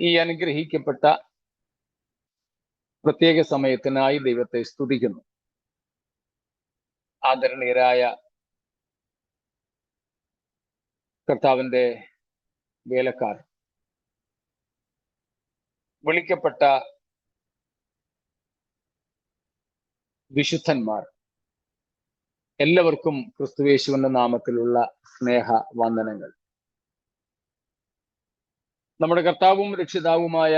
ഈ അനുഗ്രഹിക്കപ്പെട്ട പ്രത്യേക സമയത്തിനായി ദൈവത്തെ സ്തുതിക്കുന്നു. ആദരണീയരായ കർത്താവിന്റെ വേലക്കാർ, വിളിക്കപ്പെട്ട വിശുദ്ധന്മാർ, എല്ലാവർക്കും ക്രിസ്തുയേശുവിന്റെ നാമത്തിലുള്ള സ്നേഹ വന്ദനങ്ങൾ. നമ്മുടെ കർത്താവും രക്ഷിതാവുമായ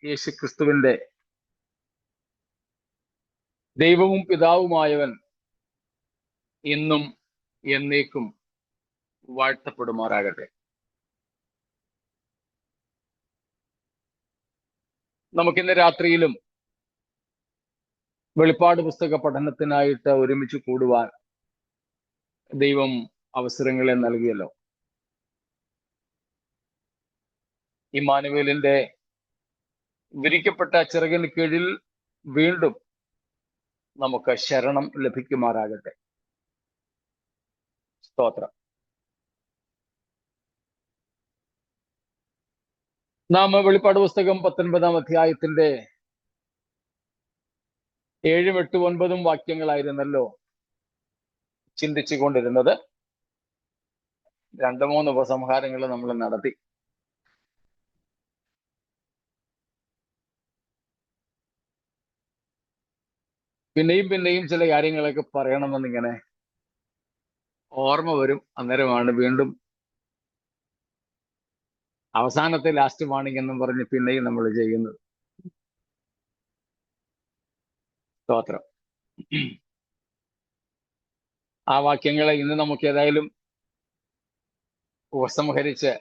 യേശു ക്രിസ്തുവിന്റെ ദൈവവും പിതാവുമായവൻ ഇന്നും എന്നേക്കും വാഴ്ത്തപ്പെടുമാറാകട്ടെ. നമുക്കിന്ന് രാത്രിയിലും വെളിപ്പാട് പുസ്തക പഠനത്തിനായിട്ട് ഒരുമിച്ച് കൂടുവാൻ ദൈവം അവസരങ്ങളെ നൽകിയല്ലോ. ഇമ്മാനുവേലിന്റെ വിരിക്കപ്പെട്ട ചിറകിന് കീഴിൽ വീണ്ടും നമുക്ക് ശരണം ലഭിക്കുമാറാകട്ടെ. സ്തോത്രം. നാം വെളിപ്പാട് പുസ്തകം 19-ാം അധ്യായത്തിന്റെ 7, 8, 9 വാക്യങ്ങളായിരുന്നല്ലോ ചിന്തിച്ചു കൊണ്ടിരുന്നത്. 2-3 ഉപസംഹാരങ്ങൾ നമ്മൾ നടത്തി. പിന്നെയും ചില കാര്യങ്ങളൊക്കെ പറയണമെന്നിങ്ങനെ ഓർമ്മ വരും. അന്നേരമാണ് വീണ്ടും അവസാനത്തെ ലാസ്റ്റ് വാണിംഗ് എന്നും പറഞ്ഞ് പിന്നെയും നമ്മൾ ചെയ്യുന്നത്. സ്തോത്രം. ആ വാക്യങ്ങളെ ഇന്ന് നമുക്ക് ഏതായാലും ഉപസംഹരിച്ച്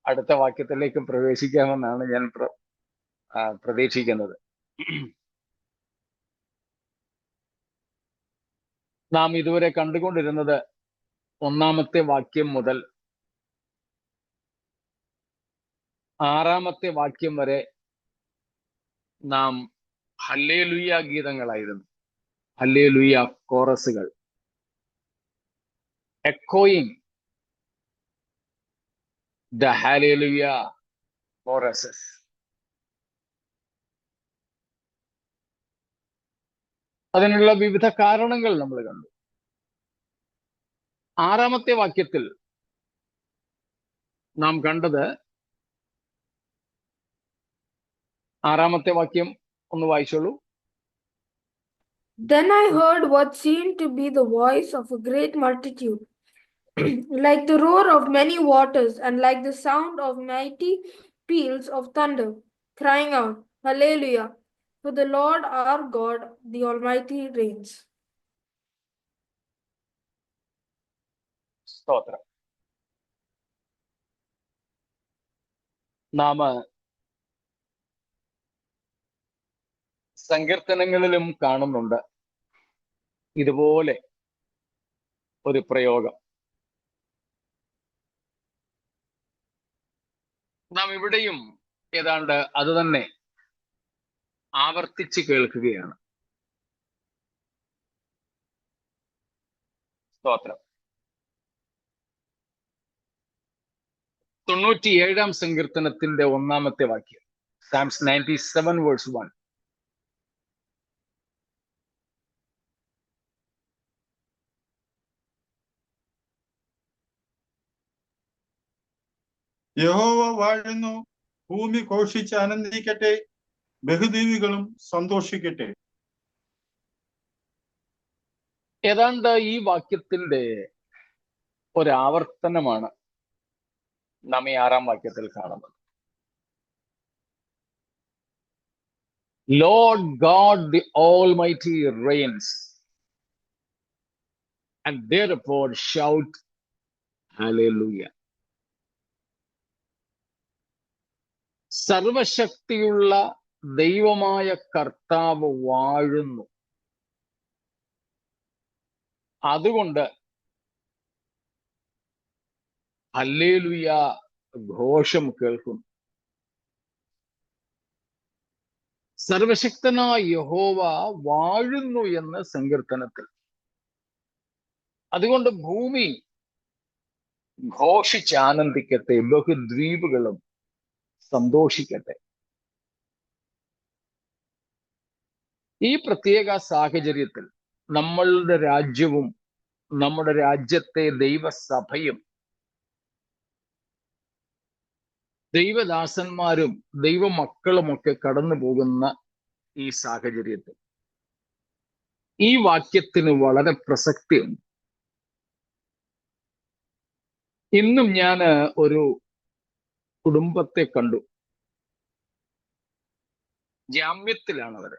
അടുത്ത വാക്യത്തിലേക്ക് പ്രവേശിക്കാമെന്നാണ് ഞാൻ പ്രതീക്ഷിക്കുന്നത്. നാം ഇതുവരെ കണ്ടുകൊണ്ടിരുന്നത് 1-ാമത്തെ വാക്യം മുതൽ 6-ാമത്തെ വാക്യം വരെ നാം ഹല്ലേലൂയ ഗീതങ്ങളായിരുന്നു. ഹല്ലേലൂയ കോറസുകൾ, എക്കോയിങ് ദ ഹല്ലേലൂയ കോറസസ്. അതിനുള്ള വിവിധ കാരണങ്ങൾ നമ്മൾ കണ്ടു. 6-ാമത്തെ വാക്യത്തിൽ നാം കണ്ടത്, 6-ാമത്തെ വാക്യം ഒന്ന് വായിച്ചോളൂ. Then I heard what seemed to be the voice of a great multitude, like the roar of many waters, and like the sound of mighty peals of thunder, crying out, Hallelujah! For the Lord our God, the Almighty reigns. സ്തോത്രം. നാം സങ്കീർത്തനങ്ങളിലും കാണുന്നുണ്ട് ഇതുപോലെ ഒരു പ്രയോഗം. നാം ഇവിടെയും ഏതാണ്ട് അത് തന്നെ ആവർത്തിച്ച് കേൾക്കുകയാണ്. സ്തോത്രം. 97-ാം സങ്കീർത്തനത്തിന്റെ 1-ാമത്തെ വാക്യം, Psalms 97 verse 1. യഹോവ വാഴുന്നു, ഭൂമി ഘോഷിച്ച് ആനന്ദിക്കട്ടെ, ബഹുദീവികളും സന്തോഷിക്കട്ടെ. ഏതാണ്ട് ഈ വാക്യത്തിന്റെ ഒരാവർത്തനമാണ് നാം ഈ 6-ാം വാക്യത്തിൽ കാണുന്നത്. Lord God the Almighty reigns, and therefore shout Hallelujah. സർവശക്തിയുള്ള ദൈവമായ കർത്താവ് വാഴുന്നു, അതുകൊണ്ട് ഹല്ലേലൂയ ഘോഷം കേൾക്കുന്നു. സർവശക്തനായ യഹോവ വാഴുന്നു എന്ന് സങ്കീർത്തനത്തിൽ. അതുകൊണ്ട് ഭൂമി ഘോഷിച്ചാനന്ദിക്കട്ടെ, ബഹുദ്വീപുകളും സന്തോഷിക്കട്ടെ. ഈ പ്രത്യേക സാഹചര്യത്തിൽ നമ്മളുടെ രാജ്യവും നമ്മുടെ രാജ്യത്തെ ദൈവസഭയും ദൈവദാസന്മാരും ദൈവമക്കളുമൊക്കെ കടന്നു പോകുന്ന ഈ സാഹചര്യത്തിൽ ഈ വാക്യത്തിന് വളരെ പ്രസക്തിയുണ്ട്. ഇന്നും ഞാൻ ഒരു കുടുംബത്തെ കണ്ടു. ജാമ്യത്തിലാണ് അവർ.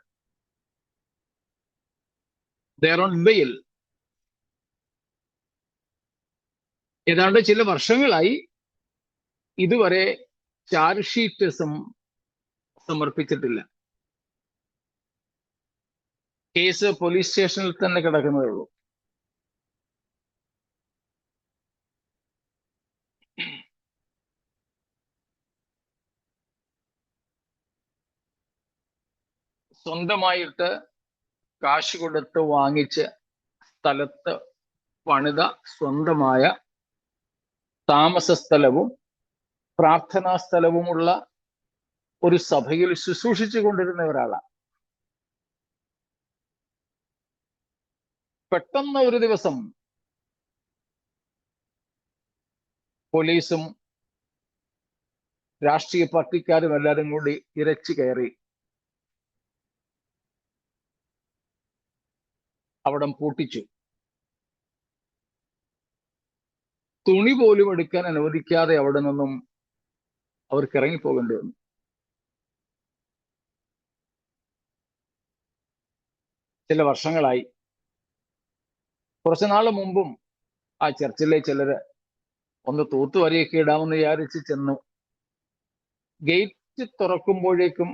They're on bail. ഏതാണ്ട് ചില വർഷങ്ങളായി ഇതുവരെ ചാർജ് ഷീറ്റ് സമർപ്പിച്ചിട്ടില്ല. കേസ് പോലീസ് സ്റ്റേഷനിൽ തന്നെ കിടക്കുന്നതേ ഉള്ളൂ. സ്വന്തമായിട്ട് കാശ് കൊടുത്ത് വാങ്ങിച്ച് സ്ഥലത്ത് പണിത സ്വന്തമായ താമസ സ്ഥലവും പ്രാർത്ഥനാ സ്ഥലവുമുള്ള ഒരു സഭയിൽ ശുശ്രൂഷിച്ചു കൊണ്ടിരുന്ന ഒരാളാണ്. പെട്ടെന്ന് ഒരു ദിവസം പോലീസും രാഷ്ട്രീയ പാർട്ടിക്കാരും എല്ലാവരും കൂടി ഇരച്ചു കയറി അവിടം പൂട്ടിച്ചു. തുണി പോലും എടുക്കാൻ അനുവദിക്കാതെ അവിടെ നിന്നും അവർക്ക് ഇറങ്ങിപ്പോകേണ്ടി വന്നു. ചില വർഷങ്ങളായി. കുറച്ചുനാൾ മുമ്പും ആ ചർച്ചിലെ ചിലര് ഒന്ന് തൂത്തുവരിയൊക്കെ ഇടാമെന്ന് വിചാരിച്ച് ചെന്നു. ഗേറ്റ് തുറക്കുമ്പോഴേക്കും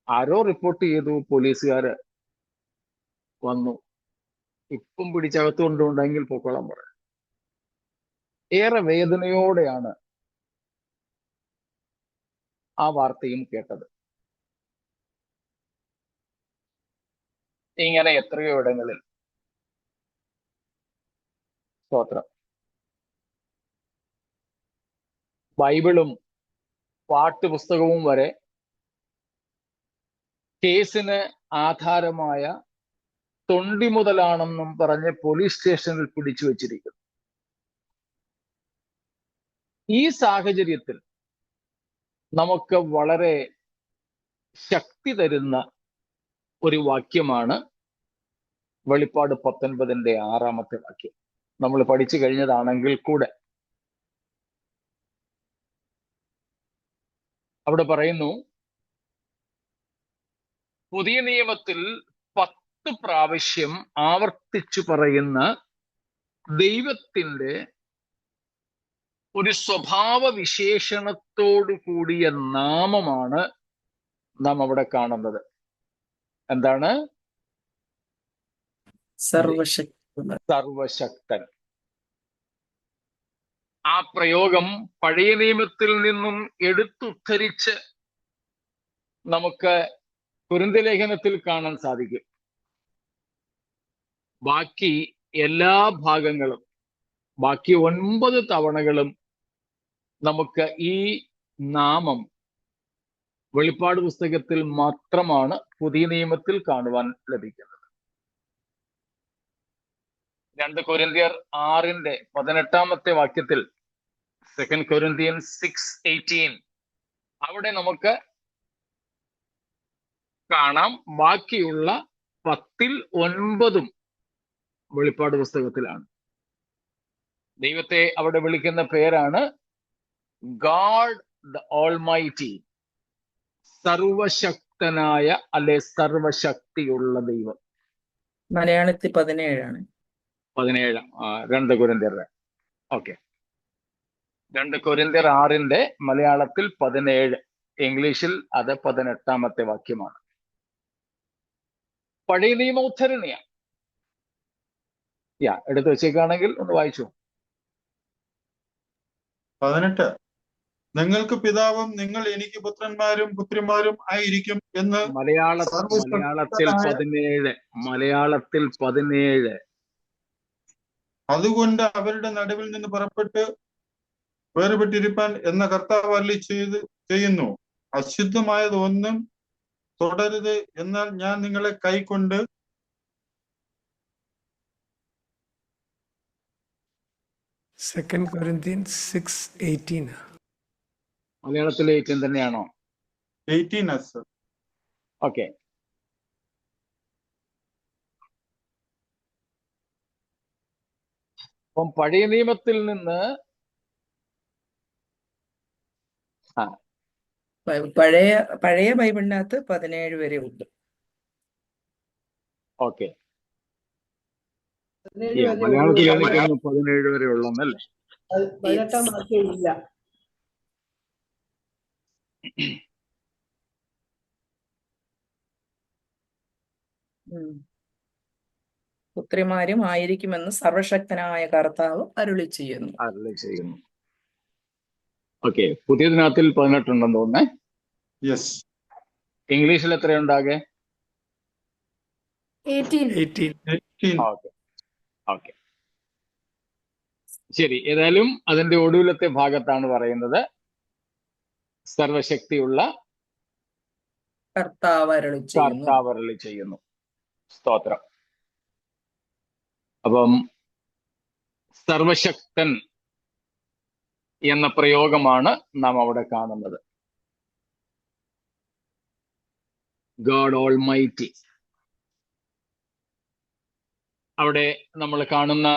ആരോ റിപ്പോർട്ട് ചെയ്തു, പോലീസുകാര് വന്നു. ഇപ്പം പിടിച്ചകത്ത് കൊണ്ടുണ്ടെങ്കിൽ പൊക്കോളം പറഞ്ഞു. ഏറെ വേദനയോടെയാണ് ആ വാർത്തയും കേട്ടത്. ഇങ്ങനെ എത്രയോ ഇടങ്ങളിൽ സ്തോത്രം ബൈബിളും പാട്ടുപുസ്തകവും വരെ കേസിന് ആധാരമായ തൊണ്ടി മുതലാണെന്നും പറഞ്ഞ് പോലീസ് സ്റ്റേഷനിൽ പിടിച്ചു വച്ചിരിക്കുന്നു. ഈ സാഹചര്യത്തിൽ നമുക്ക് വളരെ ശക്തി തരുന്ന ഒരു വാക്യമാണ് വെളിപ്പാട് 19:6 വാക്യം. നമ്മൾ പഠിച്ചു കഴിഞ്ഞതാണെങ്കിൽ കൂടെ അവിടെ പറയുന്നു, പുതിയ നിയമത്തിൽ 10 പ്രാവശ്യം ആവർത്തിച്ചു പറയുന്ന ദൈവത്തിന്റെ ഒരു സ്വഭാവ വിശേഷണത്തോടു കൂടിയ നാമമാണ് നാം അവിടെ കാണുന്നത്. എന്താണ്? സർവശക്തൻ. ആ പ്രയോഗം പഴയ നിയമത്തിൽ നിന്നും എടുത്തുദ്ധരിച്ച് നമുക്ക് കൊരിന്ത്യ ലേഖനത്തിൽ കാണാൻ സാധിക്കും. ബാക്കി എല്ലാ ഭാഗങ്ങളും, ബാക്കി 9 തവണകളും നമുക്ക് ഈ നാമം വെളിപ്പാട് പുസ്തകത്തിൽ മാത്രമാണ് പുതിയ നിയമത്തിൽ കാണുവാൻ ലഭിക്കുന്നത്. 2 കൊരിന്ത്യർ 6:18 വാക്യത്തിൽ, 2 Corinthians 6:18, അവിടെ നമുക്ക് കാണാം ബാക്കിയുള്ള 10ൽ 9 വെളിപ്പാട് പുസ്തകത്തിലാണ്. ദൈവത്തെ അവിടെ വിളിക്കുന്ന പേരാണ് ഗാഡ് ദ ഓൾമൈറ്റി, സർവശക്തനായ അല്ലെ സർവശക്തിയുള്ള ദൈവം. മലയാളത്തിൽ 17 2 കൊരിന്ത്യർ. ഓക്കെ, 2 കൊരിന്ത്യർ 6 മലയാളത്തിൽ 17, ഇംഗ്ലീഷിൽ അത് 18 വാക്യമാണ്. പഴയ നിയമ ഉദ്ധരണിയാണ്. എടുത്തു വെച്ചേക്കാണെങ്കിൽ ഒന്ന് വായിച്ചു. 18 നിങ്ങൾക്ക് പിതാവും നിങ്ങൾ എനിക്ക് പുത്രന്മാരും പുത്രിമാരും ആയിരിക്കും എന്ന് മലയാളത്തിൽ 17. അതുകൊണ്ട് അവരുടെ നടുവിൽ നിന്ന് പുറപ്പെട്ട് വേർപെട്ടിരിപ്പാൻ എന്ന കർത്താവ് അരുളി ചെയ്യുന്നു. അശുദ്ധമായത് ഒന്നും തുടരുത്, എന്നാൽ ഞാൻ നിങ്ങളെ കൈക്കൊണ്ട് Second Corinthians 6:18. മലയാളത്തിലെ 18 തന്നെയാണോ? 18 സർ. ഓക്കെ. അപ്പം പഴയ നിയമത്തിൽ നിന്ന് പഴയ ബൈബിളിനകത്ത് 17 വരെ ഉണ്ട്. ഓക്കെ. മലയാളത്തിൽ എനിക്ക് 17 വരെ ഉള്ളന്നല്ലേ? 18 ഇല്ല. പുത്രിമാരും ആയിരിക്കുമെന്ന് സർവശക്തനായ കർത്താവ് അരുളി ചെയ്യുന്നു. ഓക്കെ. പുതിയതിനകത്തിൽ 18 ഉണ്ടെന്ന് തോന്നേ. യെസ്. ഇംഗ്ലീഷിൽ എത്രയുണ്ടാകെ? 18. ഓക്കെ. ഓക്കെ, ശരി. ഏതായാലും അതിന്റെ ഒടുവിലത്തെ ഭാഗത്താണ് പറയുന്നത് സർവശക്തിയുള്ള കർത്താവ് അരുളി ചെയ്യുന്നു. സ്തോത്രം. അപ്പം സർവശക്തൻ എന്ന പ്രയോഗമാണ് നാം അവിടെ കാണുന്നത്. God almighty. അവിടെ നമ്മൾ കാണുന്ന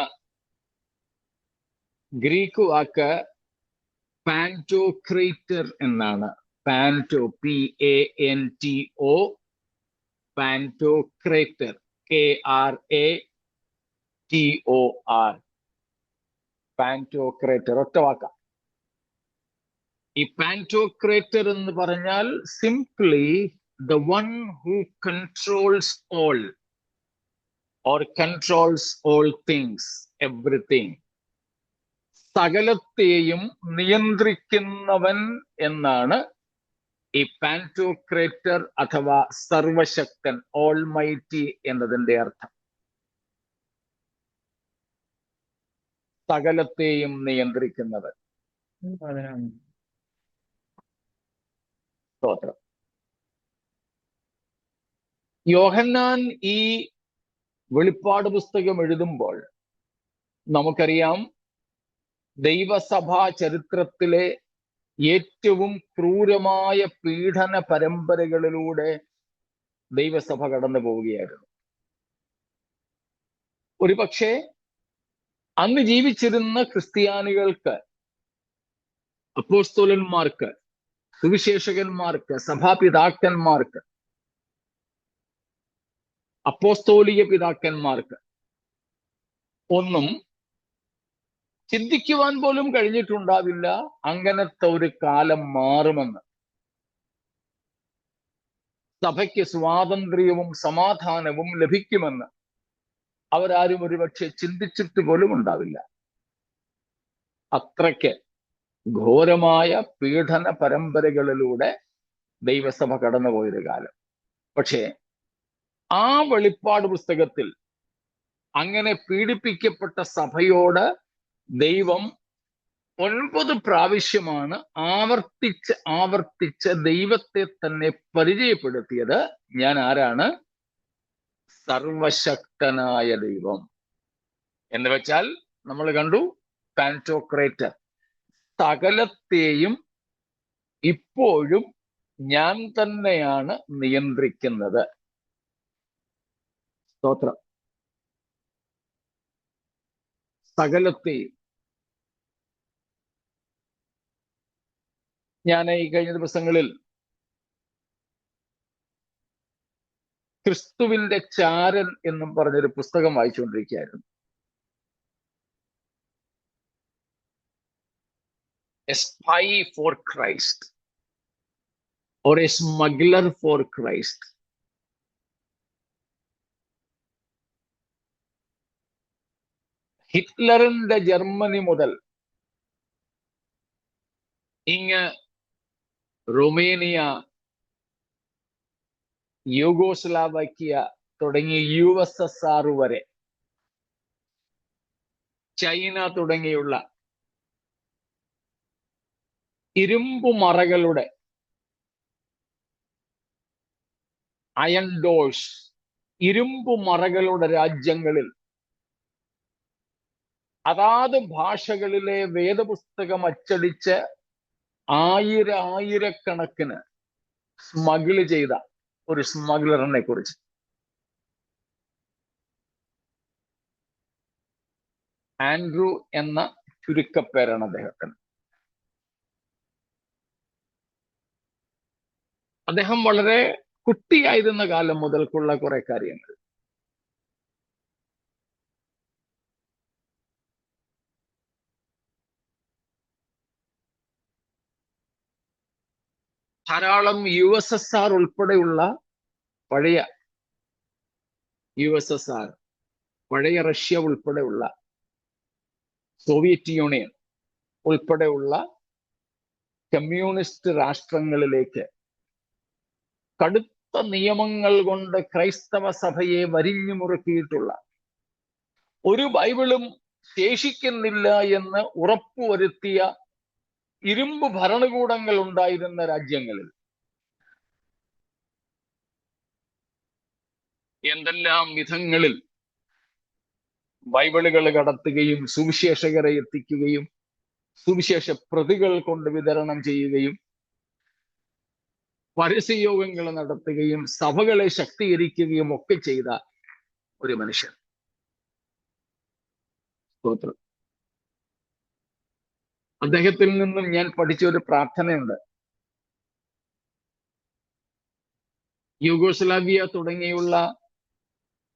ഗ്രീക്ക് വാക്ക് പാന്റോക്രേറ്റർ എന്നാണ്. പാന്റോ, PANTO, പാന്റോക്രേറ്റർ, KRATOR, പാന്റോക്രേറ്റർ. ഒറ്റ വാക്ക. ഈ പാന്റോക്രേറ്റർ എന്ന് പറഞ്ഞാൽ simply the one who controls all or controls all things, everything. സകലത്തെയും നിയന്ത്രിക്കുന്നവൻ എന്നാണ് ഈ പാന്റോക്രേറ്റർ അഥവാ സർവശക്തൻ, ഓൾമൈറ്റി എന്നതിന്റെ അർത്ഥം. സകലത്തെയും നിയന്ത്രിക്കുന്നവൻ. സ്തോത്രം. യോഹന്നാൻ ഈ വെളിപ്പാട് പുസ്തകം എഴുതുമ്പോൾ നമുക്കറിയാം ദൈവസഭാ ചരിത്രത്തിലെ ഏറ്റവും ക്രൂരമായ പീഡന പരമ്പരകളിലൂടെ ദൈവസഭ കടന്നു പോവുകയായിരുന്നു. ഒരുപക്ഷെ അന്ന് ജീവിച്ചിരുന്ന ക്രിസ്ത്യാനികൾക്ക്, അപ്പോസ്തലന്മാർക്ക്, സുവിശേഷകന്മാർക്ക്, സഭാപിതാക്കന്മാർക്ക്, അപ്പോസ്തോലിക പിതാക്കന്മാർക്ക് ഒന്നും ചിന്തിക്കുവാൻ പോലും കഴിഞ്ഞിട്ടുണ്ടാവില്ല അങ്ങനത്തെ ഒരു കാലം മാറുമെന്ന്. സഭയ്ക്ക് സ്വാതന്ത്ര്യവും സമാധാനവും ലഭിക്കുമെന്ന് അവരാരും ഒരുപക്ഷെ ചിന്തിച്ചിട്ട് പോലും ഉണ്ടാവില്ല. അത്രയ്ക്ക് ഘോരമായ പീഡന പരമ്പരകളിലൂടെ ദൈവസഭ കടന്നുപോയൊരു കാലം. പക്ഷേ ആ വെളിപ്പാട് പുസ്തകത്തിൽ അങ്ങനെ പീഡിപ്പിക്കപ്പെട്ട സഭയോട് ദൈവം 9 പ്രാവശ്യമാണ് ആവർത്തിച്ച് ദൈവത്തെ തന്നെ പരിചയപ്പെടുത്തിയത്. ഞാൻ ആരാണ്? സർവശക്തനായ ദൈവം എന്ന് വെച്ചാൽ നമ്മൾ കണ്ടു പാന്റോക്രേറ്റർ, സകലത്തെയും ഇപ്പോഴും ഞാൻ തന്നെയാണ് നിയന്ത്രിക്കുന്നത്. സ്തോത്രം. സകലത്തെയും. ഞാൻ ഈ കഴിഞ്ഞ ദിവസങ്ങളിൽ ക്രിസ്തുവിന്റെ ചാരൻ എന്നും പറഞ്ഞൊരു പുസ്തകം വായിച്ചുകൊണ്ടിരിക്കുകയായിരുന്നു. A spy for Christ or a smuggler for Christ. ഹിറ്റ്ലറിന്റെ ജർമ്മനി മുതൽ ഇങ്ങ് റൊമേനിയ, യൂഗോസ്ലാവ്യ തുടങ്ങി USSR വരെ, ചൈന തുടങ്ങിയുള്ള ഇരുമ്പുമറകളുടെ അയൺ ഡോഴ്സ്, ഇരുമ്പുമറകളുടെ രാജ്യങ്ങളിൽ അതാത് ഭാഷകളിലെ വേദപുസ്തകം അച്ചടിച്ച് ആയിരക്കണക്കിന് സ്മഗിള് ചെയ്ത ഒരു സ്മഗ്ലറിനെ കുറിച്ച്. ആൻഡ്രൂ എന്ന ചുരുക്കപ്പേരാണ് അദ്ദേഹത്തിന്. അദ്ദേഹം വളരെ കുട്ടിയായിരുന്ന കാലം മുതൽക്കുള്ള കുറെ കാര്യങ്ങൾ. ധാരാളം USSR ഉൾപ്പെടെയുള്ള പഴയ USSR, പഴയ റഷ്യ ഉൾപ്പെടെയുള്ള സോവിയറ്റ് യൂണിയൻ ഉൾപ്പെടെയുള്ള കമ്മ്യൂണിസ്റ്റ് രാഷ്ട്രങ്ങളിലേക്ക് കടുത്ത നിയമങ്ങൾ കൊണ്ട് ക്രൈസ്തവ സഭയെ വരിഞ്ഞു മുറുക്കിയിട്ടുള്ള, ഒരു ബൈബിളും ശേഷിക്കുന്നില്ല എന്ന് ഉറപ്പുവരുത്തിയ ഇരുമ്പ് ഭരണകൂടങ്ങൾ ഉണ്ടായിരുന്ന രാജ്യങ്ങളിൽ എന്തെല്ലാം വിധങ്ങളിൽ ബൈബിളുകൾ കടത്തുകയും സുവിശേഷകരെ എത്തിക്കുകയും സുവിശേഷ പ്രതികൾ കൊണ്ട് വിതരണം ചെയ്യുകയും പരസ്യയോഗങ്ങൾ നടത്തുകയും സഭകളെ ശക്തീകരിക്കുകയും ഒക്കെ ചെയ്ത ഒരു മനുഷ്യൻ. സ്തോത്രം. അദ്ദേഹത്തിൽ നിന്നും ഞാൻ പഠിച്ച ഒരു പ്രാർത്ഥനയുണ്ട്. യൂഗോസ്ലാവിയ തുടങ്ങിയുള്ള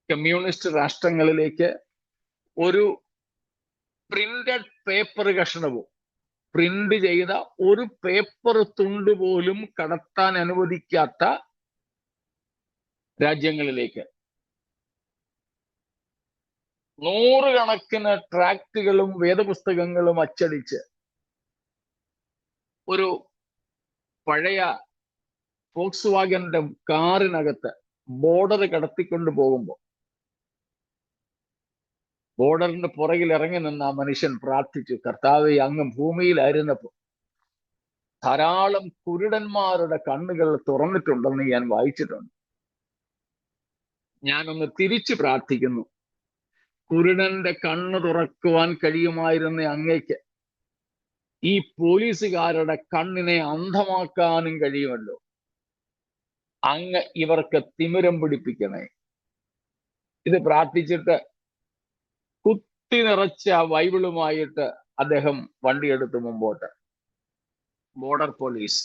കമ്മ്യൂണിസ്റ്റ് രാഷ്ട്രങ്ങളിലേക്ക് ഒരു പ്രിന്റഡ് പേപ്പർ കഷണവും, പ്രിന്റ് ചെയ്ത ഒരു പേപ്പർ തുണ്ട് പോലും കടത്താൻ അനുവദിക്കാത്ത രാജ്യങ്ങളിലേക്ക് നൂറുകണക്കിന് ട്രാക്റ്റുകളും വേദപുസ്തകങ്ങളും അച്ചടിച്ച് ഒരു പഴയ ഫോക്സ് വാഗന്റെ കാറിനകത്ത് ബോർഡർ കടത്തിക്കൊണ്ട് പോകുമ്പോൾ ബോർഡറിന്റെ പുറകിൽ ഇറങ്ങി നിന്ന് ആ മനുഷ്യൻ പ്രാർത്ഥിച്ചു, കർത്താവേ, അങ്ങ് ഭൂമിയിലായിരുന്നപ്പോൾ ധാരാളം കുരുടന്മാരുടെ കണ്ണുകൾ തുറന്നിട്ടുണ്ടെന്ന് ഞാൻ വായിച്ചിട്ടുണ്ട്. ഞാനൊന്ന് തിരിച്ചു പ്രാർത്ഥിക്കുന്നു, കുരുടന്റെ കണ്ണ് തുറക്കുവാൻ കഴിയുമായിരുന്ന അങ്ങയ്ക്ക് ഈ പോലീസുകാരുടെ കണ്ണിനെ അന്ധമാക്കാനും കഴിയുമല്ലോ. അങ്ങ് ഇവർക്ക് തിമിരം പിടിപ്പിക്കണേ. ഇത് പ്രാർത്ഥിച്ചിട്ട് കുത്തി നിറച്ച ബൈബിളുമായിട്ട് അദ്ദേഹം വണ്ടിയെടുത്ത് മുമ്പോട്ട്. ബോർഡർ പോലീസ്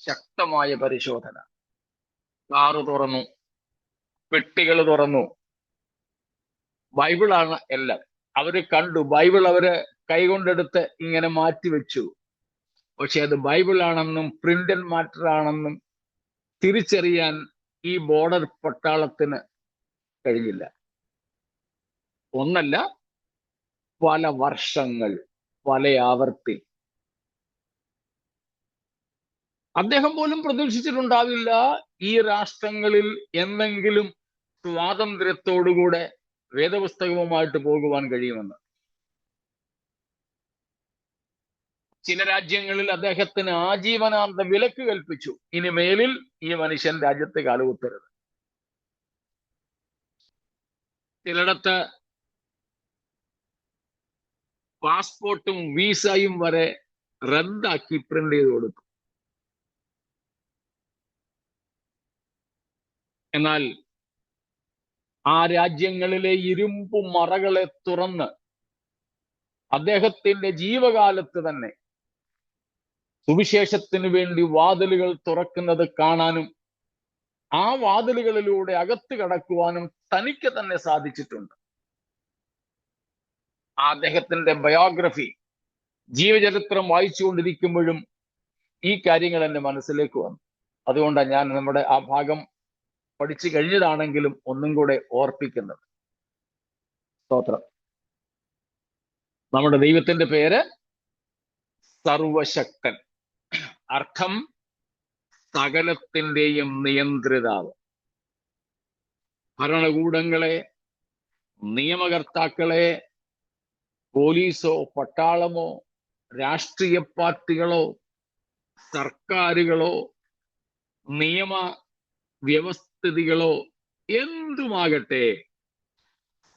ശക്തമായ പരിശോധന. കാറ് തുറന്നു, പെട്ടികൾ തുറന്നു, ബൈബിളാണ് എല്ലാം. അവര് കണ്ടു, ബൈബിൾ അവര് കൈകൊണ്ടെടുത്ത് ഇങ്ങനെ മാറ്റിവെച്ചു. പക്ഷെ അത് ബൈബിളാണെന്നും പ്രിന്റഡ് മാറ്റർ ആണെന്നും തിരിച്ചറിയാൻ ഈ ബോർഡർ പട്ടാളത്തിന് കഴിഞ്ഞില്ല. ഒന്നല്ല, പല വർഷങ്ങൾ, പല ആവർത്തി. അദ്ദേഹം പോലും പ്രതീക്ഷിച്ചിട്ടുണ്ടാവില്ല ഈ രാഷ്ട്രങ്ങളിൽ എന്തെങ്കിലും സ്വാതന്ത്ര്യത്തോടുകൂടെ വേദപുസ്തകവുമായിട്ട് പോകുവാൻ കഴിയുമെന്ന്. ചില രാജ്യങ്ങളിൽ അദ്ദേഹത്തിന് ആജീവനാന്ത വിലക്ക് കൽപ്പിച്ചു, ഇനി മേലിൽ ഈ മനുഷ്യൻ രാജ്യത്തെ കാലുകുത്തരുത്. ചിലയിടത്ത് പാസ്പോർട്ടും വീസയും വരെ റദ്ദാക്കി പ്രിന്റ് ചെയ്ത് കൊടുത്തു. എന്നാൽ ആ രാജ്യങ്ങളിലെ ഇരുമ്പു മറകളെ തുറന്ന് അദ്ദേഹത്തിന്റെ ജീവകാലത്ത് തന്നെ സുവിശേഷത്തിന് വേണ്ടി വാതിലുകൾ തുറക്കുന്നത് കാണാനും ആ വാതിലുകളിലൂടെ അകത്ത് കടക്കുവാനും തനിക്ക് തന്നെ സാധിച്ചിട്ടുണ്ട്. ആ അദ്ദേഹത്തിന്റെ ബയോഗ്രഫി, ജീവചരിത്രം വായിച്ചുകൊണ്ടിരിക്കുമ്പോഴും ഈ കാര്യങ്ങൾ എൻ്റെ മനസ്സിലേക്ക് വന്നു. അതുകൊണ്ടാണ് ഞാൻ നമ്മുടെ ആ ഭാഗം പഠിച്ചു കഴിഞ്ഞതാണെങ്കിലും ഒന്നും കൂടെ ഓർപ്പിക്കുന്നത്. സ്തോത്രം. നമ്മുടെ ദൈവത്തിന്റെ പേര് സർവശക്തൻ. അർത്ഥം സകലത്തിൻ്റെയും നിയന്ത്രിതാവ്. ഭരണകൂടങ്ങളെ, നിയമകർത്താക്കളെ, പോലീസോ പട്ടാളമോ രാഷ്ട്രീയ പാർട്ടികളോ സർക്കാരുകളോ നിയമ വ്യവസ്ഥിതികളോ എന്തുമാകട്ടെ,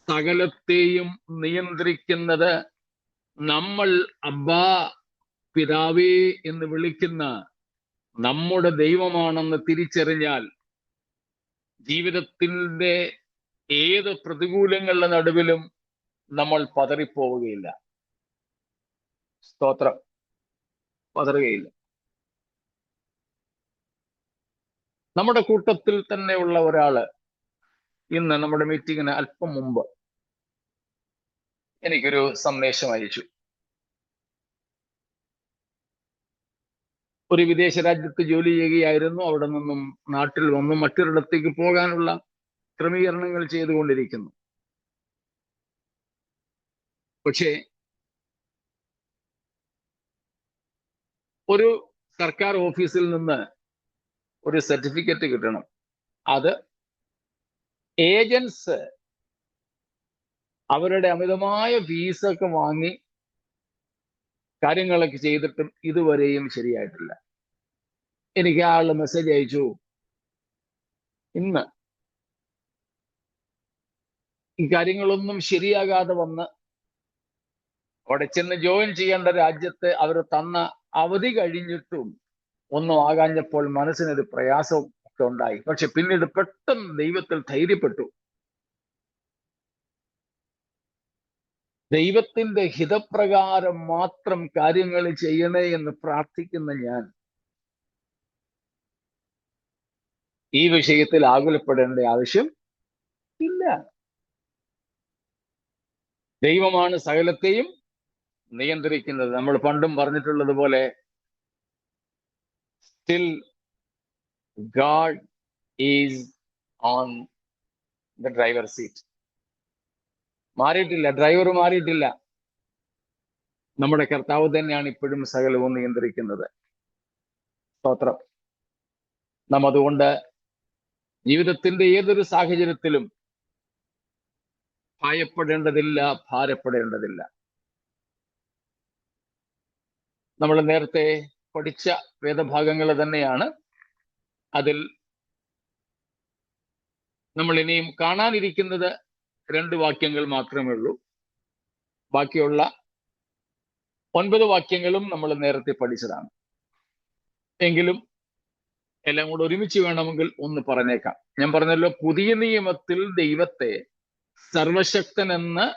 സകലത്തെയും നിയന്ത്രിക്കുന്നത് നമ്മൾ അബ്ബാ പിതാവേ എന്ന് വിളിക്കുന്ന നമ്മുടെ ദൈവമാണെന്ന് തിരിച്ചറിഞ്ഞാൽ ജീവിതത്തിന്റെ ഏത് പ്രതികൂലങ്ങളുടെ നടുവിലും നമ്മൾ പതറിപ്പോവുകയില്ല. സ്തോത്രം. പതറുകയില്ല. നമ്മുടെ കൂട്ടത്തിൽ തന്നെയുള്ള ഒരാള് ഇന്ന് നമ്മുടെ മീറ്റിങ്ങിന് അല്പം മുമ്പ് എനിക്കൊരു സന്ദേശം അയച്ചു. ഒരു വിദേശ രാജ്യത്ത് ജോലി ചെയ്യുകയായിരുന്നു. അവിടെ നിന്നും നാട്ടിൽ വന്നു മറ്റൊരിടത്തേക്ക് പോകാനുള്ള ക്രമീകരണങ്ങൾ ചെയ്തുകൊണ്ടിരിക്കുന്നു. പക്ഷേ ഒരു സർക്കാർ ഓഫീസിൽ നിന്ന് ഒരു സർട്ടിഫിക്കറ്റ് കിട്ടണം. അത് ഏജൻസ് അവരുടെ അമിതമായ ഫീസൊക്കെ വാങ്ങി കാര്യങ്ങളൊക്കെ ചെയ്തിട്ടും ഇതുവരെയും ശരിയായിട്ടില്ല. എനിക്ക് ആളുടെ മെസ്സേജ് അയച്ചു, ഇന്ന് ഈ കാര്യങ്ങളൊന്നും ശരിയാകാതെ വന്ന് അവിടെ ചെന്ന് ജോയിൻ ചെയ്യേണ്ട രാജ്യത്ത് അവർ തന്ന അവധി കഴിഞ്ഞിട്ടും ഒന്നും ആകാഞ്ഞപ്പോൾ മനസ്സിനൊരു പ്രയാസവും ഒക്കെ ഉണ്ടായി. പക്ഷെ പിന്നീട് പെട്ടെന്ന് ദൈവത്തിൽ ധൈര്യപ്പെട്ടു. ദൈവത്തിന്റെ ഹിതപ്രകാരം മാത്രം കാര്യങ്ങൾ ചെയ്യണേ എന്ന് പ്രാർത്ഥിക്കുന്ന ഞാൻ ഈ വിഷയത്തിൽ ആകുലപ്പെടേണ്ട ആവശ്യം ഇല്ല. ദൈവമാണ് സകലത്തെയും നിയന്ത്രിക്കുന്നത്. നമ്മൾ പണ്ടും പറഞ്ഞിട്ടുള്ളത് പോലെ still God is on the driver's seat. മാറിയിട്ടില്ല, ഡ്രൈവർ മാറിയിട്ടില്ല. നമ്മുടെ കർത്താവ് തന്നെയാണ് ഇപ്പോഴും സകലവും നിയന്ത്രിക്കുന്നത്. സ്തോത്രം. നാം അതുകൊണ്ട് ജീവിതത്തിന്റെ ഏതൊരു സാഹചര്യത്തിലും ഭയപ്പെടേണ്ടതില്ല, ഭാരപ്പെടേണ്ടതില്ല. നമ്മൾ നേരത്തെ പഠിച്ച വേദഭാഗങ്ങൾ തന്നെയാണ്. അതിൽ നമ്മൾ ഇനിയും കാണാനിരിക്കുന്നത് 2 വാക്യങ്ങൾ മാത്രമേ ഉള്ളൂ. ബാക്കിയുള്ള 9 വാക്യങ്ങളും നമ്മൾ നേരത്തെ പഠിച്ചതാണ്. എങ്കിലും എല്ലാം കൂടെ ഒരുമിച്ച് വേണമെങ്കിൽ ഒന്ന് പറഞ്ഞേക്കാം. ഞാൻ പറഞ്ഞല്ലോ, പുതിയ നിയമത്തിൽ ദൈവത്തെ സർവശക്തൻ എന്ന്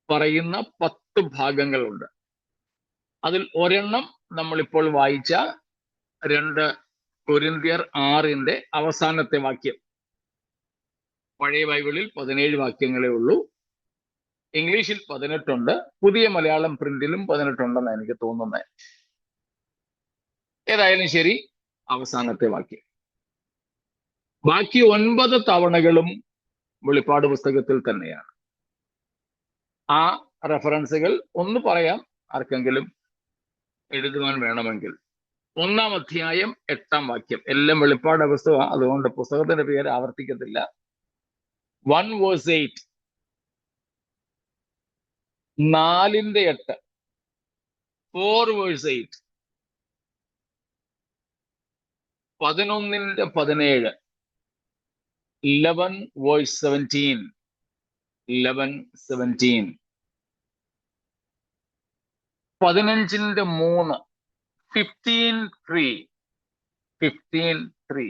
പറയുന്ന 10 ഭാഗങ്ങളുണ്ട്. അതിൽ ഒരെണ്ണം നമ്മളിപ്പോൾ വായിച്ച 2 കൊരിന്ത്യർ 6 അവസാനത്തെ വാക്യം. പഴയ ബൈബിളിൽ 17 വാക്യങ്ങളേ ഉള്ളൂ. ഇംഗ്ലീഷിൽ 18 ഉണ്ട്. പുതിയ മലയാളം പ്രിന്റിലും 18 ഉണ്ടെന്ന് എനിക്ക് തോന്നുന്നത്. ഏതായാലും ശരി, അവസാനത്തെ വാക്യം. ബാക്കി 9 തവണകളും വെളിപ്പാട് പുസ്തകത്തിൽ തന്നെയാണ്. ആ റെഫറൻസുകൾ ഒന്ന് പറയാം, ആർക്കെങ്കിലും എഴുതുവാൻ വേണമെങ്കിൽ. 1-ാം അധ്യായം 8-ാം വാക്യം. എല്ലാം വെളിപ്പാട് പുസ്തകമാണ്, അതുകൊണ്ട് പുസ്തകത്തിന്റെ പേര് ആവർത്തിക്കത്തില്ല. 1 verse 8. 4:8. 4 verse 8. 11:17. 11 verse 17. 11:17. 15:3. 15:3. 15:3.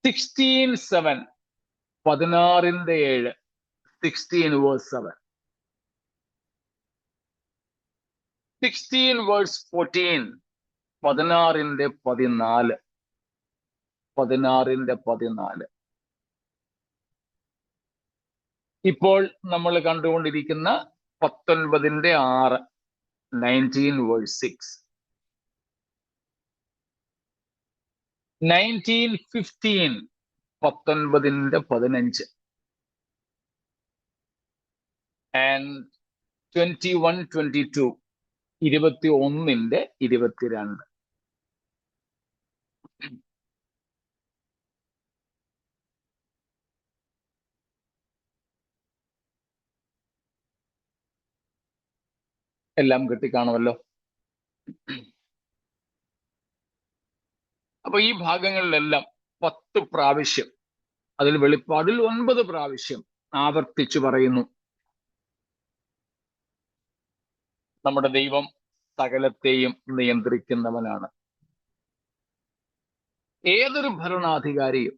16:7. 16:7. 16 verse 7. 16 verse 14. 16:14. 16:14. ഇപ്പോൾ നമ്മൾ കണ്ടുകൊണ്ടിരിക്കുന്ന 19:6. 19 verse 6. 19:15. 19:15. And 21:22. 21:22. എല്ലാം കിട്ടിക്കാണുമല്ലോ. അപ്പൊ ഈ ഭാഗങ്ങളിലെല്ലാം 10 പ്രാവശ്യം, അതിൽ വെളിപ്പാടിൽ 9 പ്രാവശ്യം ആവർത്തിച്ചു പറയുന്നു, നമ്മുടെ ദൈവം സകലത്തെയും നിയന്ത്രിക്കുന്നവനാണ്. ഏതൊരു ഭരണാധികാരിയും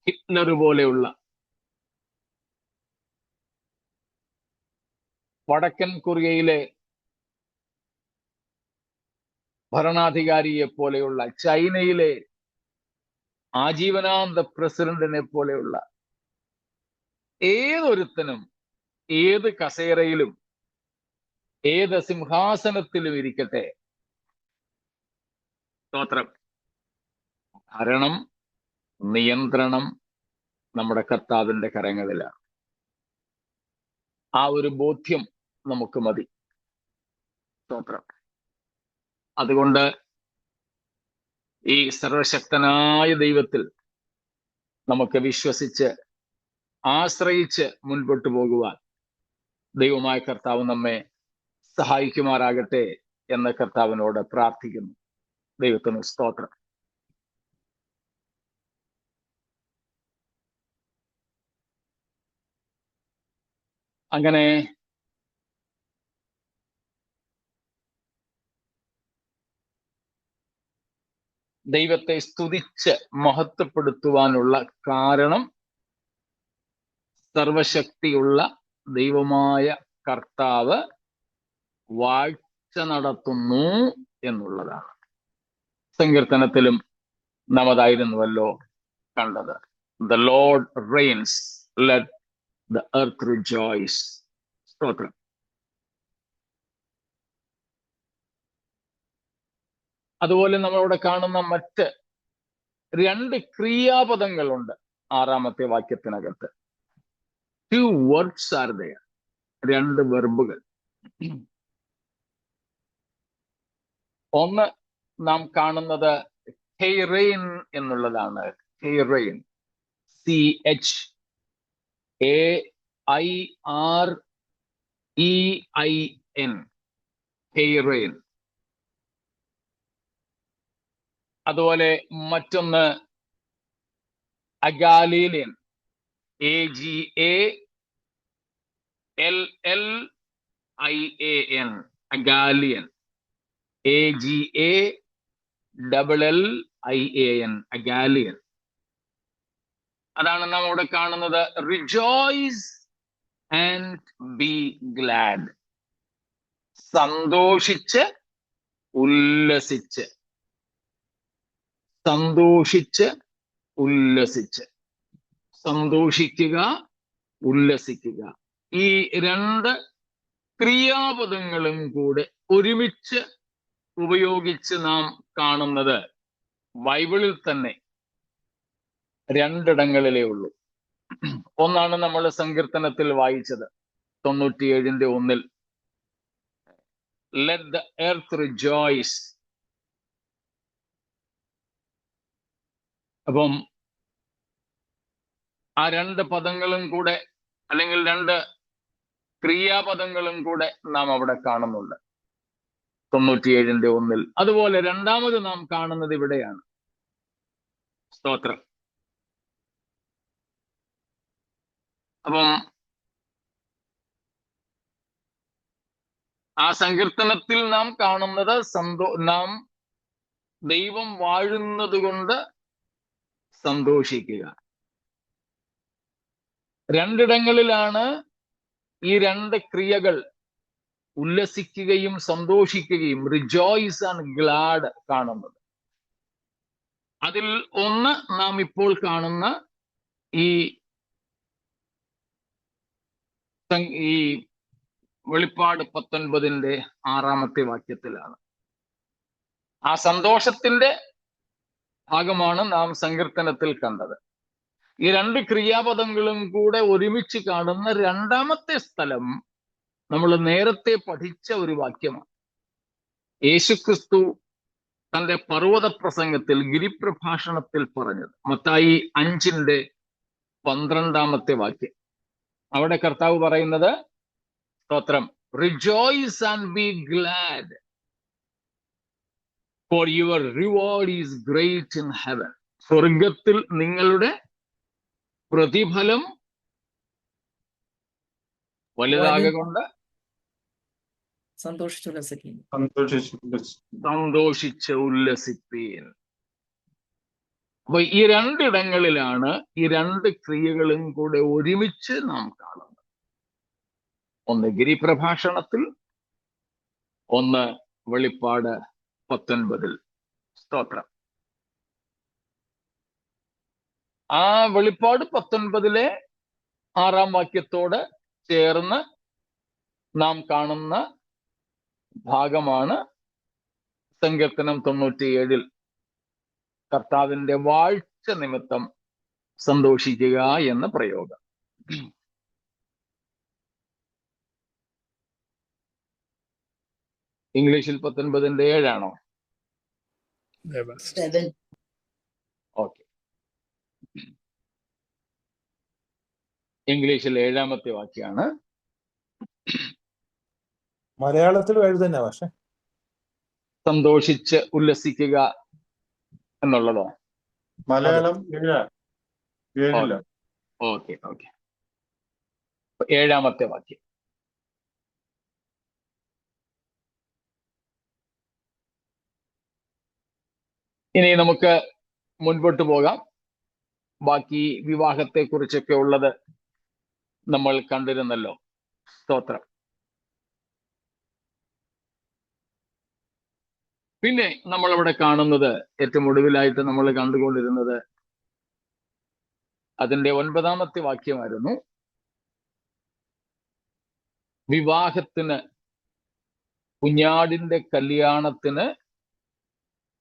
ഹിറ്റ്ലർ പോലെയുള്ള വടക്കൻ കൊറിയയിലെ ഭരണാധികാരിയെ പോലെയുള്ള, ചൈനയിലെ ആജീവനാന്ത പ്രസിഡന്റിനെ പോലെയുള്ള ഏതൊരുത്തനും ഏത് കസേരയിലും ഏത് സിംഹാസനത്തിലും ഇരിക്കട്ടെ, സ്തോത്രം, ഭരണം, നിയന്ത്രണം നമ്മുടെ കർത്താവിന്റെ കരങ്ങളിലാണ്. ആ ഒരു ബോധ്യം നമുക്ക് മതി. സ്തോത്രം. അതുകൊണ്ട് ഈ സർവശക്തനായ ദൈവത്തിൽ നമുക്ക് വിശ്വസിച്ച് ആശ്രയിച്ച് മുൻപോട്ട് പോകുവാൻ ദൈവമായ കർത്താവ് നമ്മെ സഹായിക്കുമാറാകട്ടെ എന്ന് കർത്താവിനോട് പ്രാർത്ഥിക്കുന്നു. ദൈവത്തിന് സ്തോത്രം. അങ്ങനെ ദൈവത്തെ സ്തുതിച്ച് മഹത്വപ്പെടുത്തുവാനുള്ള കാരണം സർവശക്തിയുള്ള ദൈവമായ കർത്താവ് വാഴ്ച നടത്തുന്നു എന്നുള്ളതാണ്. സങ്കീർത്തനത്തിലും നാം അതായിരുന്നുവല്ലോ കണ്ടത്. The Lord reigns, let the earth rejoice. സ്തോത്രം. അതുപോലെ നമ്മളവിടെ കാണുന്ന മറ്റ് 2 ക്രിയാപദങ്ങളുണ്ട് 6-ാമത്തെ വാക്യത്തിനകത്ത്. 2 words are there. 2 വെർബുകൾ. ഒന്ന് നാം കാണുന്നത് ഹെയ്റെയിൻ എന്നുള്ളതാണ്. ഹെയ്റെയിൻ, CHAIREIN, ഹെയ്റെയിൻ. അതുപോലെ മറ്റൊന്ന് അഗാലീലിയൻ, AGALLIAN, അഗാലിയൻ, AGALLIAN, അഗാലിയൻ. അതാണ് നാം അവിടെ കാണുന്നത്. റിജോയ്സ് ആൻഡ് ബി ഗ്ലാഡ്, സന്തോഷിച്ച് ഉല്ലസിച്ച്, സന്തോഷിച്ച് ഉല്ലസിച്ച്, സന്തോഷിക്കുക, ഉല്ലസിക്കുക. ഈ 2 ക്രിയാപദങ്ങളും കൂടെ ഒരുമിച്ച് ഉപയോഗിച്ച് നാം കാണുന്നത് ബൈബിളിൽ തന്നെ 2 ഇടങ്ങളിലേ ഉള്ളൂ. ഒന്നാണ് നമ്മൾ സങ്കീർത്തനത്തിൽ വായിച്ചത് 97-ന്റെ 1-ൽ, let the earth rejoice. അപ്പം ആ 2 പദങ്ങളും കൂടെ, അല്ലെങ്കിൽ 2 ക്രിയാപദങ്ങളും കൂടെ നാം അവിടെ കാണുന്നുണ്ട് 97-ന്റെ 1-ൽ. അതുപോലെ രണ്ടാമത് നാം കാണുന്നത് ഇവിടെയാണ്. സ്തോത്രം. അപ്പം ആ സങ്കീർത്തനത്തിൽ നാം കാണുന്നത് നാം ദൈവം വാഴുന്നത് കൊണ്ട് സന്തോഷിക്കുക. 2 ഇടങ്ങളിലാണ് ഈ 2 ക്രിയകൾ, ഉല്ലസിക്കുകയും സന്തോഷിക്കുകയും, റിജോയ്സ് ആൻഡ് ഗ്ലാഡ്, കാണുന്നത്. അതിൽ ഒന്ന് നാം ഇപ്പോൾ കാണുന്ന ഈ വെളിപ്പാട് 19-ന്റെ 6-ാമത്തെ വാക്യത്തിലാണ്. ആ സന്തോഷത്തിന്റെ ഭാഗമാണ് നാം സങ്കീർത്തനത്തിൽ കണ്ടത്. ഈ 2 ക്രിയാപദങ്ങളും കൂടെ ഒരുമിച്ച് കാണുന്ന 2-ാമത്തെ സ്ഥലം നമ്മൾ നേരത്തെ പഠിച്ച ഒരു വാക്യമാണ്. യേശുക്രിസ്തു തന്റെ പർവ്വത പ്രസംഗത്തിൽ, ഗിരിപ്രഭാഷണത്തിൽ പറഞ്ഞത്, മത്തായി 5-ന്റെ 12-ാമത്തെ വാക്യം. അവിടെ കർത്താവ് പറയുന്നത്, സ്തോത്രം, rejoice and be glad, for your reward is great in heaven. സ്വർഗത്തിൽ നിങ്ങളുടെ പ്രതിഫലം വലുതാകൊണ്ട് സന്തോഷിച്ചുല്ലസിക്കുന്നു. സന്തോഷിച്ച് ഉല്ലസിപ്പീൻ. അപ്പൊ ഈ രണ്ടിടങ്ങളിലാണ് ഈ രണ്ട് ക്രിയകളും കൂടെ ഒരുമിച്ച് നാം കാണുന്നത്. ഒന്ന് ഗിരിപ്രഭാഷണത്തിൽ, ഒന്ന് വെളിപ്പാട് 19. സ്തോത്രം. ആ വെളിപ്പാട് 19 6 വാക്യത്തോട് ചേർന്ന് നാം കാണുന്ന ഭാഗമാണ് സങ്കീർത്തനം 97 കർത്താവിന്റെ വാഴ്ച നിമിത്തം സന്തോഷിക്കുക എന്ന പ്രയോഗം. ഇംഗ്ലീഷിൽ 19:7 ആണോ? ഓക്കെ. ഇംഗ്ലീഷിൽ 7ാമത്തെ വാക്യാണ്. മലയാളത്തിൽ എഴുതന്നെ പക്ഷെ സന്തോഷിച്ച് ഉല്ലസിക്കുക എന്നുള്ളതോ? മലയാളം 7. ഓക്കെ. 7ാമത്തെ വാക്യം. ഇനി നമുക്ക് മുൻപോട്ട് പോകാം. ബാക്കി വിവാഹത്തെ കുറിച്ചൊക്കെ ഉള്ളത് നമ്മൾ കണ്ടിരുന്നല്ലോ. സ്തോത്രം. പിന്നെ നമ്മളവിടെ കാണുന്നത്, ഏറ്റവും ഒടുവിലായിട്ട് നമ്മൾ കണ്ടുകൊണ്ടിരുന്നത് അതിന്റെ 9ാമത്തെ വാക്യമായിരുന്നു. വിവാഹത്തിന്, കുഞ്ഞാടിന്റെ കല്യാണത്തിന്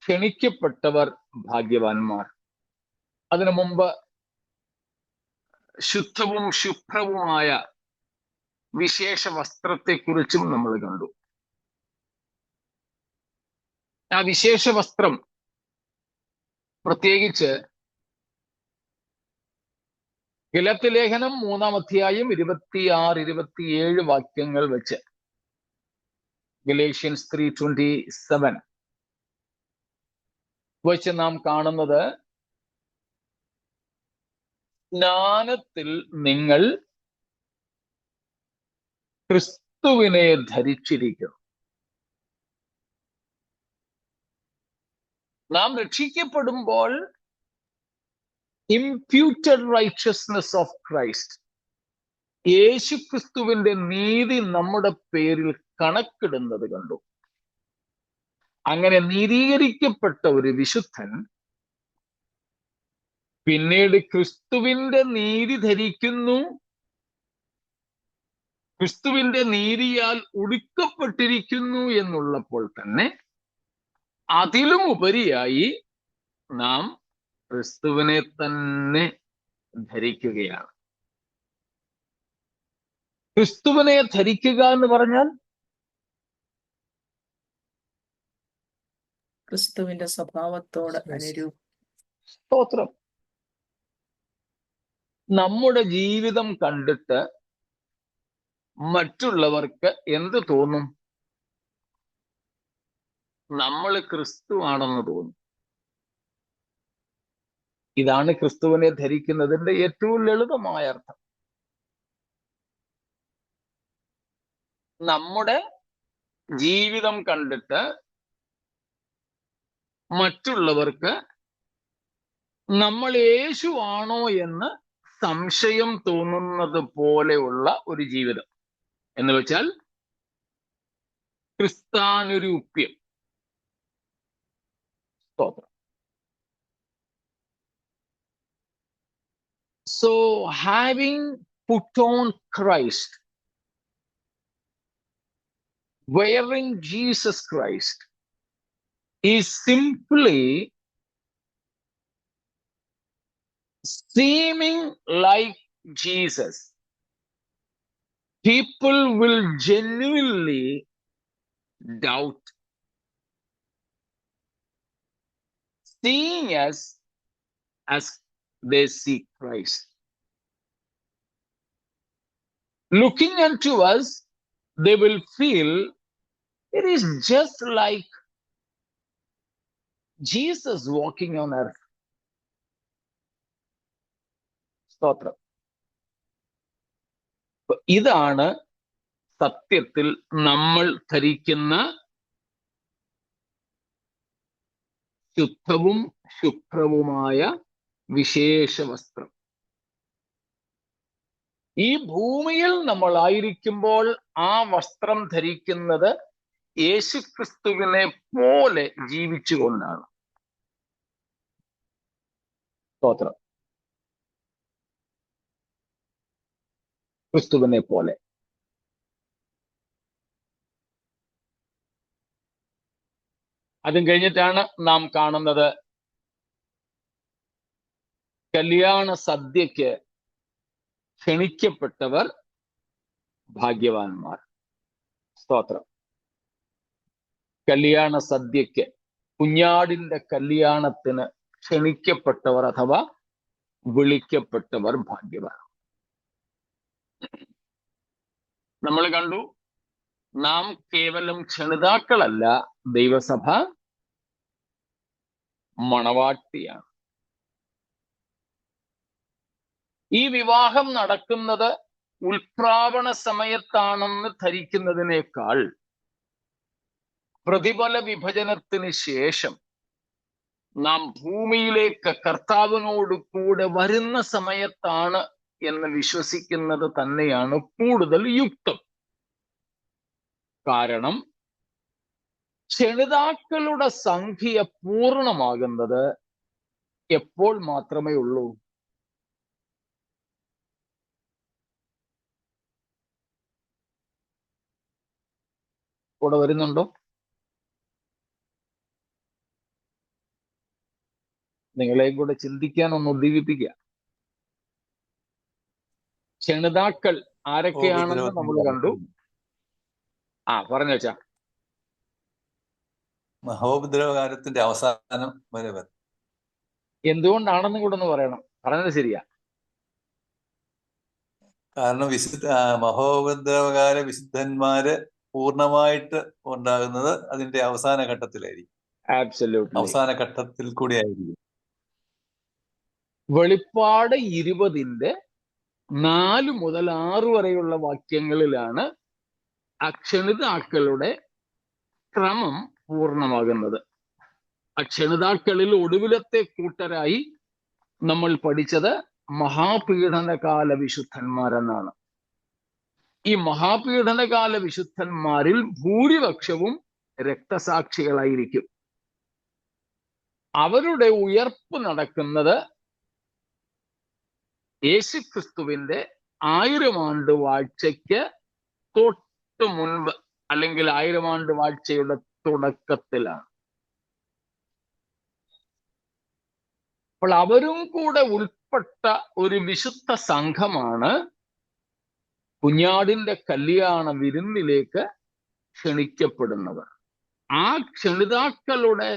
ക്ഷണിക്കപ്പെട്ടവർ ഭാഗ്യവാന്മാർ. അതിനു മുമ്പ് ശുദ്ധവും ശുഭ്രവുമായ വിശേഷ വസ്ത്രത്തെക്കുറിച്ചും നമ്മൾ കണ്ടു. ആ വിശേഷ വസ്ത്രം പ്രത്യേകിച്ച് ഗലാത്യ ലേഖനം 3-ാം അധ്യായം 26-27 വാക്യങ്ങൾ വെച്ച്, ഗലേഷ്യൻസ് 3:27 വെച്ച് നാം കാണുന്നത്, സ്നാനത്തിൽ നിങ്ങൾ ക്രിസ്തുവിനെ ധരിച്ചിരിക്കുന്നു. നാം രക്ഷിക്കപ്പെടുമ്പോൾ ഇംപ്യൂട്ടഡ് റൈച്ചസ്നെസ് ഓഫ് ക്രൈസ്റ്റ്, യേശു ക്രിസ്തുവിന്റെ നീതി നമ്മുടെ പേരിൽ കണക്കിടുന്നത് കണ്ടു. അങ്ങനെ നീതീകരിക്കപ്പെട്ട ഒരു വിശുദ്ധൻ പിന്നീട് ക്രിസ്തുവിന്റെ നീതി ധരിക്കുന്നു, ക്രിസ്തുവിന്റെ നീതിയാൽ ഉടുക്കപ്പെട്ടിരിക്കുന്നു എന്നുള്ളപ്പോൾ തന്നെ അതിലും ഉപരിയായി നാം ക്രിസ്തുവിനെ തന്നെ ധരിക്കുകയാണ്. ക്രിസ്തുവിനെ ധരിക്കുക എന്ന് പറഞ്ഞാൽ ക്രിസ്തുവിന്റെ സ്വഭാവത്തോട് സ്തോത്രം. നമ്മുടെ ജീവിതം കണ്ടിട്ട് മറ്റുള്ളവർക്ക് എന്ത് തോന്നും? നമ്മൾ ക്രിസ്തു ആണെന്ന് തോന്നും. ഇതാണ് ക്രിസ്തുവിനെ ധരിക്കുന്നതിന്റെ ഏറ്റവും ലളിതമായ അർത്ഥം. നമ്മുടെ ജീവിതം കണ്ടിട്ട് മറ്റുള്ളവർക്ക് നമ്മൾ യേശു ആണോ എന്ന് സംശയം തോന്നുന്നത് പോലെയുള്ള ഒരു ജീവിതം, എന്ന് വെച്ചാൽ ക്രിസ്താനുരൂപ്യം. സ്തോത്രം. So having put on Christ, wearing Jesus Christ is simply seeming like Jesus. People will genuinely doubt, seeing us as they see Christ. Looking unto us, they will feel it is just like Jesus walking on earth. സ്തോത്രം. ഇതാണ് സത്യത്തിൽ നമ്മൾ ധരിക്കുന്ന ശുദ്ധവും ശുഭ്രവുമായ വിശേഷ വസ്ത്രം. ഈ ഭൂമിയിൽ നമ്മൾ ആയിരിക്കുമ്പോൾ ആ വസ്ത്രം ധരിക്കുന്നത് യേശുക്രിസ്തുവിനെ പോലെ ജീവിച്ചുകൊണ്ടാണ്. സ്തോത്രം. ക്രിസ്തുവിനെ പോലെ. അതും കഴിഞ്ഞിട്ടാണ് നാം കാണുന്നത് കല്യാണ സദ്യക്ക് ക്ഷണിക്കപ്പെട്ടവർ ഭാഗ്യവാന്മാർ. സ്തോത്രം. കല്യാണ സദ്യക്ക്, കുഞ്ഞാടിന്റെ കല്യാണത്തിന് ക്ഷണിക്കപ്പെട്ടവർ അഥവാ വിളിക്കപ്പെട്ടവർ ഭാഗ്യവാൻ. നമ്മൾ കണ്ടു, നാം കേവലം ക്ഷണിതാക്കളല്ല, ദൈവസഭ മണവാട്ടിയാണ്. ഈ വിവാഹം നടക്കുന്നത് ഉൽപ്രാവണ സമയത്താണെന്ന് ധരിക്കുന്നതിനേക്കാൾ പ്രതിഫല വിഭജനത്തിന് ശേഷം നാം ഭൂമിയിലേക്ക് കർത്താവിനോട് കൂടെ വരുന്ന സമയത്താണ് എന്ന് വിശ്വസിക്കുന്നത് തന്നെയാണ് കൂടുതൽ യുക്തം. കാരണം ക്ഷണിതാക്കളുടെ സംഖ്യ പൂർണ്ണമാകുന്നത് എപ്പോൾ മാത്രമേ ഉള്ളൂ? കൂടെ വരുന്നുണ്ടോ? നിങ്ങളെയും കൂടെ ചിന്തിക്കാൻ ഒന്ന് ഉദ്ദീപിപ്പിക്കുക. ക്ഷണിതാക്കൾ ആരൊക്കെയാണെന്ന് നമ്മൾ കണ്ടു. പറഞ്ഞു വെച്ചാ മഹോപദ്രവകാലത്തിന്റെ അവസാനം വരെ വരും. എന്തുകൊണ്ടാണെന്നും കൂടെ ഒന്ന് പറയണം. പറഞ്ഞത് ശരിയാ. കാരണം മഹോപദ്രവകാല വിശുദ്ധന്മാര് പൂർണ്ണമായിട്ട് ഉണ്ടാകുന്നത് അതിന്റെ അവസാന ഘട്ടത്തിലായിരിക്കും. ആബ്സല്യൂട്ട്ലി. അവസാന ഘട്ടത്തിൽ കൂടി ആയിരിക്കും. വെളിപ്പാട് 20 4 മുതൽ 6 വരെയുള്ള വാക്യങ്ങളിലാണ് അക്ഷണിതാക്കളുടെ ക്രമം പൂർണ്ണമാകുന്നത്. അക്ഷണിതാക്കളിൽ ഒടുവിലത്തെ കൂട്ടരായി നമ്മൾ പഠിച്ചത് മഹാപീഡനകാല വിശുദ്ധന്മാരെന്നാണ്. ഈ മഹാപീഡനകാല വിശുദ്ധന്മാരിൽ ഭൂരിപക്ഷവും രക്തസാക്ഷികളായിരിക്കും. അവരുടെ ഉയർപ്പ് നടക്കുന്നത് യേശുക്രിസ്തുവിന്റെ 1000 ആണ്ട് വാഴ്ചയ്ക്ക് തൊട്ട് മുൻപ്, അല്ലെങ്കിൽ 1000 ആണ്ട് വാഴ്ചയുടെ തുടക്കത്തിലാണ്. അപ്പോൾ അവരും കൂടെ ഉൾപ്പെട്ട ഒരു വിശുദ്ധ സംഘമാണ് കുഞ്ഞാടിന്റെ കല്യാണ വിരുന്നിലേക്ക് ക്ഷണിക്കപ്പെടുന്നവർ. ആ ക്ഷണിതാക്കളുടെ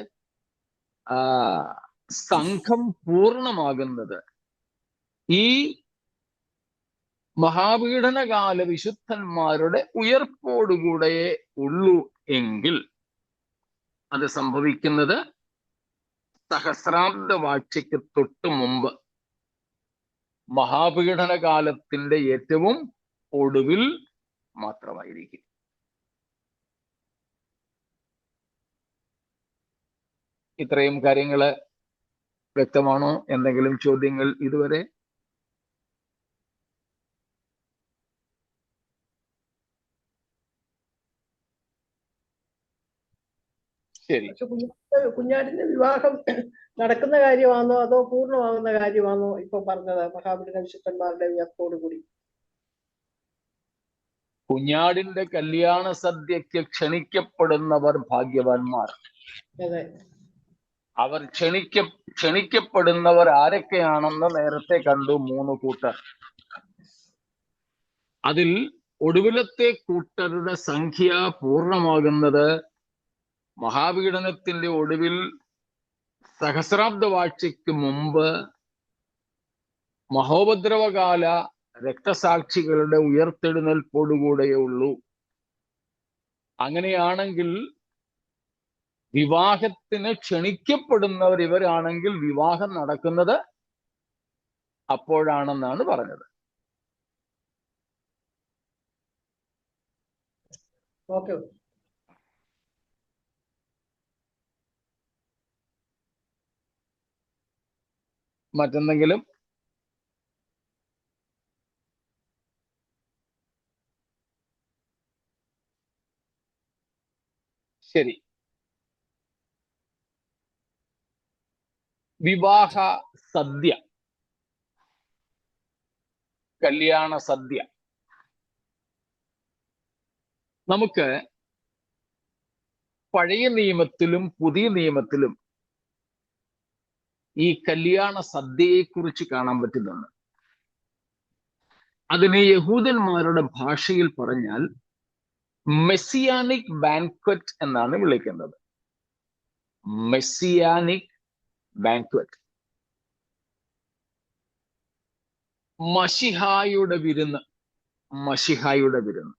സംഘം പൂർണ്ണമാകുന്നത് ഈ മഹാപീഡനകാല വിശുദ്ധന്മാരുടെ ഉയർപ്പോടുകൂടെയേ ഉള്ളൂ എങ്കിൽ അത് സംഭവിക്കുന്നത് സഹസ്രാബ്ദ വാഴ്ചയ്ക്ക് തൊട്ട് മുമ്പ്, മഹാപീഡനകാലത്തിന്റെ ഏറ്റവും ഒടുവിൽ മാത്രമായിരിക്കും. ഇത്രയും കാര്യങ്ങള് വ്യക്തമാണോ? എന്തെങ്കിലും ചോദ്യങ്ങൾ ഇതുവരെ? ശരി. കുഞ്ഞാടിന്റെ വിവാഹം നടക്കുന്ന കാര്യമാണോ അതോ പൂർണ്ണമാകുന്ന കാര്യമാണോ ഇപ്പൊ പറഞ്ഞത്? മഹാപീഡന വിശുദ്ധന്മാരുടെ ഉയർപ്പോടുകൂടി കുഞ്ഞാടിന്റെ കല്യാണ സദ്യക്ക് ക്ഷണിക്കപ്പെടുന്നവർ ഭാഗ്യവാന്മാർ. അതെ. അവർ ക്ഷണിക്കപ്പെടുന്നവർ ആരൊക്കെയാണെന്ന് നേരത്തെ കണ്ടു. 3 കൂട്ടർ. അതിൽ ഒടുവിലത്തെ കൂട്ടരുടെ സംഖ്യ പൂർണ്ണമാകുന്നത് മഹാപീഡനത്തിന്റെ ഒടുവിൽ സഹസ്രാബ്ദ വാഴ്ചയ്ക്ക് മുമ്പ് മഹോപദ്രവകാല രക്തസാക്ഷികളുടെ ഉയർത്തെഴുന്നേൽപ്പോടുകൂടെയേ ഉള്ളൂ. അങ്ങനെയാണെങ്കിൽ വിവാഹത്തിന് ക്ഷണിക്കപ്പെടുന്നവർ ഇവരാണെങ്കിൽ വിവാഹം നടക്കുന്നത് അപ്പോഴാണെന്നാണ് പറഞ്ഞത്. ഓക്കെ. മറ്റെന്തെങ്കിലും? ശരി. വിവാഹ സദ്യ, കല്യാണ സദ്യ. നമുക്ക് പഴയ നിയമത്തിലും പുതിയ നിയമത്തിലും ഈ കല്യാണ സദ്യയെക്കുറിച്ച് കാണാൻ പറ്റുന്നുണ്ട്. അതിനെ യഹൂദന്മാരുടെ ഭാഷയിൽ പറഞ്ഞാൽ മെസ്സിയാനിക് ബാൻക്വറ്റ് എന്നാണ് വിളിക്കുന്നത്. മെസ്സിയാനിക് ബാൻക്വറ്റ്, മശിഹായുടെ വിരുന്ന്, മശിഹായുടെ വിരുന്ന്.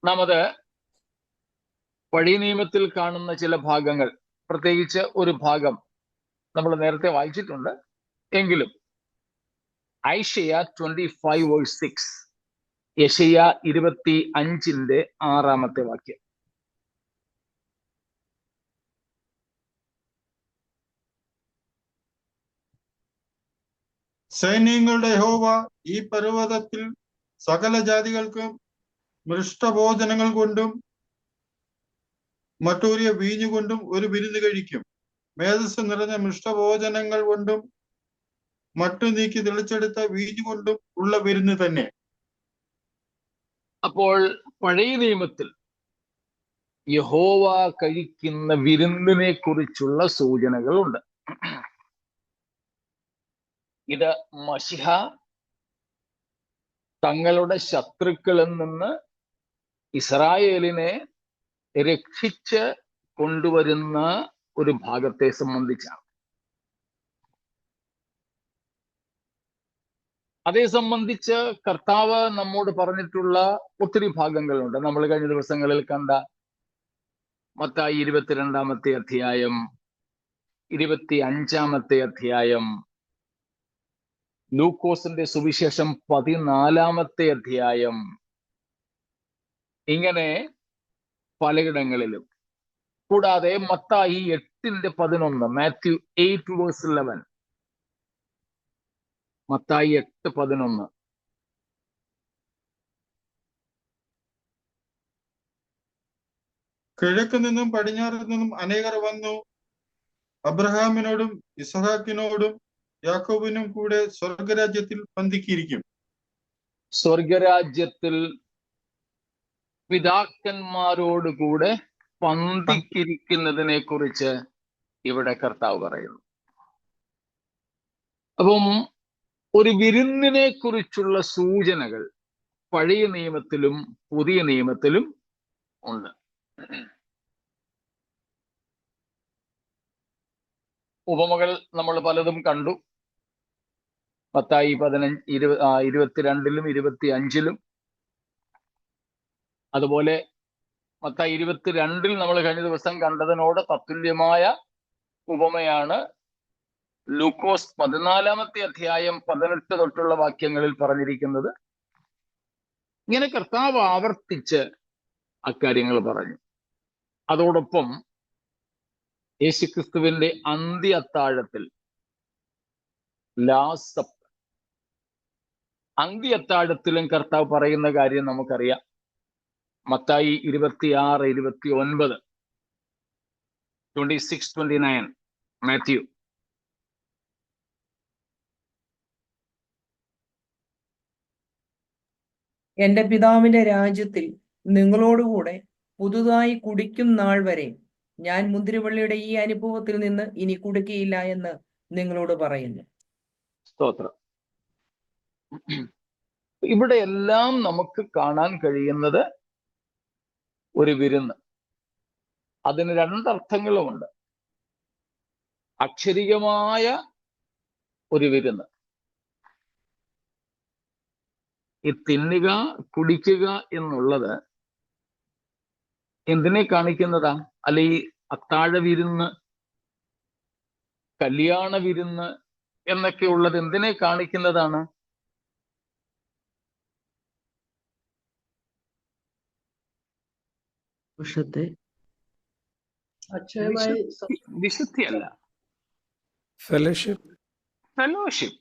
നാം അത് പഴയ നിയമത്തിൽ കാണുന്ന ചില ഭാഗങ്ങൾ, പ്രത്യേകിച്ച് ഒരു ഭാഗം നമ്മൾ നേരത്തെ വായിച്ചിട്ടുണ്ട്. എങ്കിലും ഐശയ 25:6, യെശയ്യ 25:6 വാക്യം. സൈന്യങ്ങളുടെ യഹോവ ഈ പർവ്വതത്തിൽ സകല ജാതികൾക്കും മൃഷ്ടഭോജനങ്ങൾ കൊണ്ടും മറ്റൂരിയ വീഞ്ഞുകൊണ്ടും ഒരു വിരുന്ന് കഴിക്കും. മേധസ് നിറഞ്ഞ മൃഷ്ടഭോജനങ്ങൾ കൊണ്ടും മറ്റു നീക്കി തെളിച്ചെടുത്ത വീഞ്ഞുകൊണ്ടും ഉള്ള വിരുന്ന് തന്നെ. അപ്പോൾ പഴയ നിയമത്തിൽ യഹോവ കഴിക്കുന്ന വിരുന്നിനെ കുറിച്ചുള്ള സൂചനകളുണ്ട്. ഇത് മശിഹ തങ്ങളുടെ ശത്രുക്കളിൽ നിന്ന് ഇസ്രായേലിനെ രക്ഷിച്ച് കൊണ്ടുവരുന്ന ഒരു ഭാഗത്തെ സംബന്ധിച്ചാണ്. അതേ സംബന്ധിച്ച് കർത്താവ് നമ്മോട് പറഞ്ഞിട്ടുള്ള ഒത്തിരി ഭാഗങ്ങളുണ്ട്. നമ്മൾ കഴിഞ്ഞ ദിവസങ്ങളിൽ കണ്ട മത്തായി 22-ാമത്തെ അധ്യായം, 25-ാമത്തെ അധ്യായം, ലൂക്കോസിന്റെ സുവിശേഷം 14-ാമത്തെ അധ്യായം, ഇങ്ങനെ പലയിടങ്ങളിലും. കൂടാതെ മത്തായി 8:11, മാത്യു 8:11, മത്തായി 8:11. കിഴക്ക് നിന്നും പടിഞ്ഞാറ് നിന്നും അനേകർ വന്നു അബ്രഹാമിനോടും ഇസ്ഹാക്കിനോടും യാക്കോബിനും കൂടെ സ്വർഗരാജ്യത്തിൽ പന്തിക്കിയിരിക്കും. സ്വർഗരാജ്യത്തിൽ പിതാക്കന്മാരോടുകൂടെ പന്തിക്കിരിക്കുന്നതിനെ കുറിച്ച് ഇവിടെ കർത്താവ് പറയുന്നു. അപ്പം ഒരു വിരുന്നിനെ കുറിച്ചുള്ള സൂചനകൾ പഴയ നിയമത്തിലും പുതിയ നിയമത്തിലും ഉണ്ട്. ഉപമകൾ നമ്മൾ പലതും കണ്ടു. മത്തായി 22-ലും 25-ലും. അതുപോലെ മത്തായി 22-ൽ നമ്മൾ കഴിഞ്ഞ ദിവസം കണ്ടതിനോട് തത്തുല്യമായ ഉപമയാണ് ലൂക്കോസ് 14-ാമത്തെ അധ്യായം 18 തൊട്ടുള്ള വാക്യങ്ങളിൽ പറഞ്ഞിരിക്കുന്നത്. ഇങ്ങനെ കർത്താവ് ആവർത്തിച്ച് അക്കാര്യങ്ങൾ പറഞ്ഞു. അതോടൊപ്പം യേശുക്രിസ്തുവിന്റെ അന്ത്യ അത്താഴത്തിൽ, ലാസ്റ്റ് സപ്പർ, അന്ത്യ അത്താഴത്തിലും കർത്താവ് പറയുന്ന കാര്യം നമുക്കറിയാം. മത്തായി 26-29, 26-29, മാത്യു. എന്റെ പിതാവിന്റെ രാജ്യത്തിൽ നിങ്ങളോടുകൂടെ പുതുതായി കുടിക്കും നാൾ വരെ ഞാൻ മുന്തിരിവള്ളിയുടെ ഈ അനുഭവത്തിൽ നിന്ന് ഇനി കുടിക്കുകയില്ല എന്ന് നിങ്ങളോട് പറയുന്നു. സ്തോത്രം. ഇവിടെ എല്ലാം നമുക്ക് കാണാൻ കഴിയുന്നത് ഒരു വിരുന്ന്. അതിന് രണ്ടർത്ഥങ്ങളുമുണ്ട്. അക്ഷരികമായ ഒരു വിരുന്ന്, ഈ തിന്നുക കുടിക്കുക എന്നുള്ളത് എന്തിനെ കാണിക്കുന്നതാ? അല്ലെ ഈ അത്താഴ വിരുന്ന്, കല്യാണ വിരുന്ന് എന്നൊക്കെ ഉള്ളത് എന്തിനെ കാണിക്കുന്നതാണ്? അക്ഷയമായി വിശുദ്ധിയല്ല, Fellowship. ഫെലോഷിപ്പ്,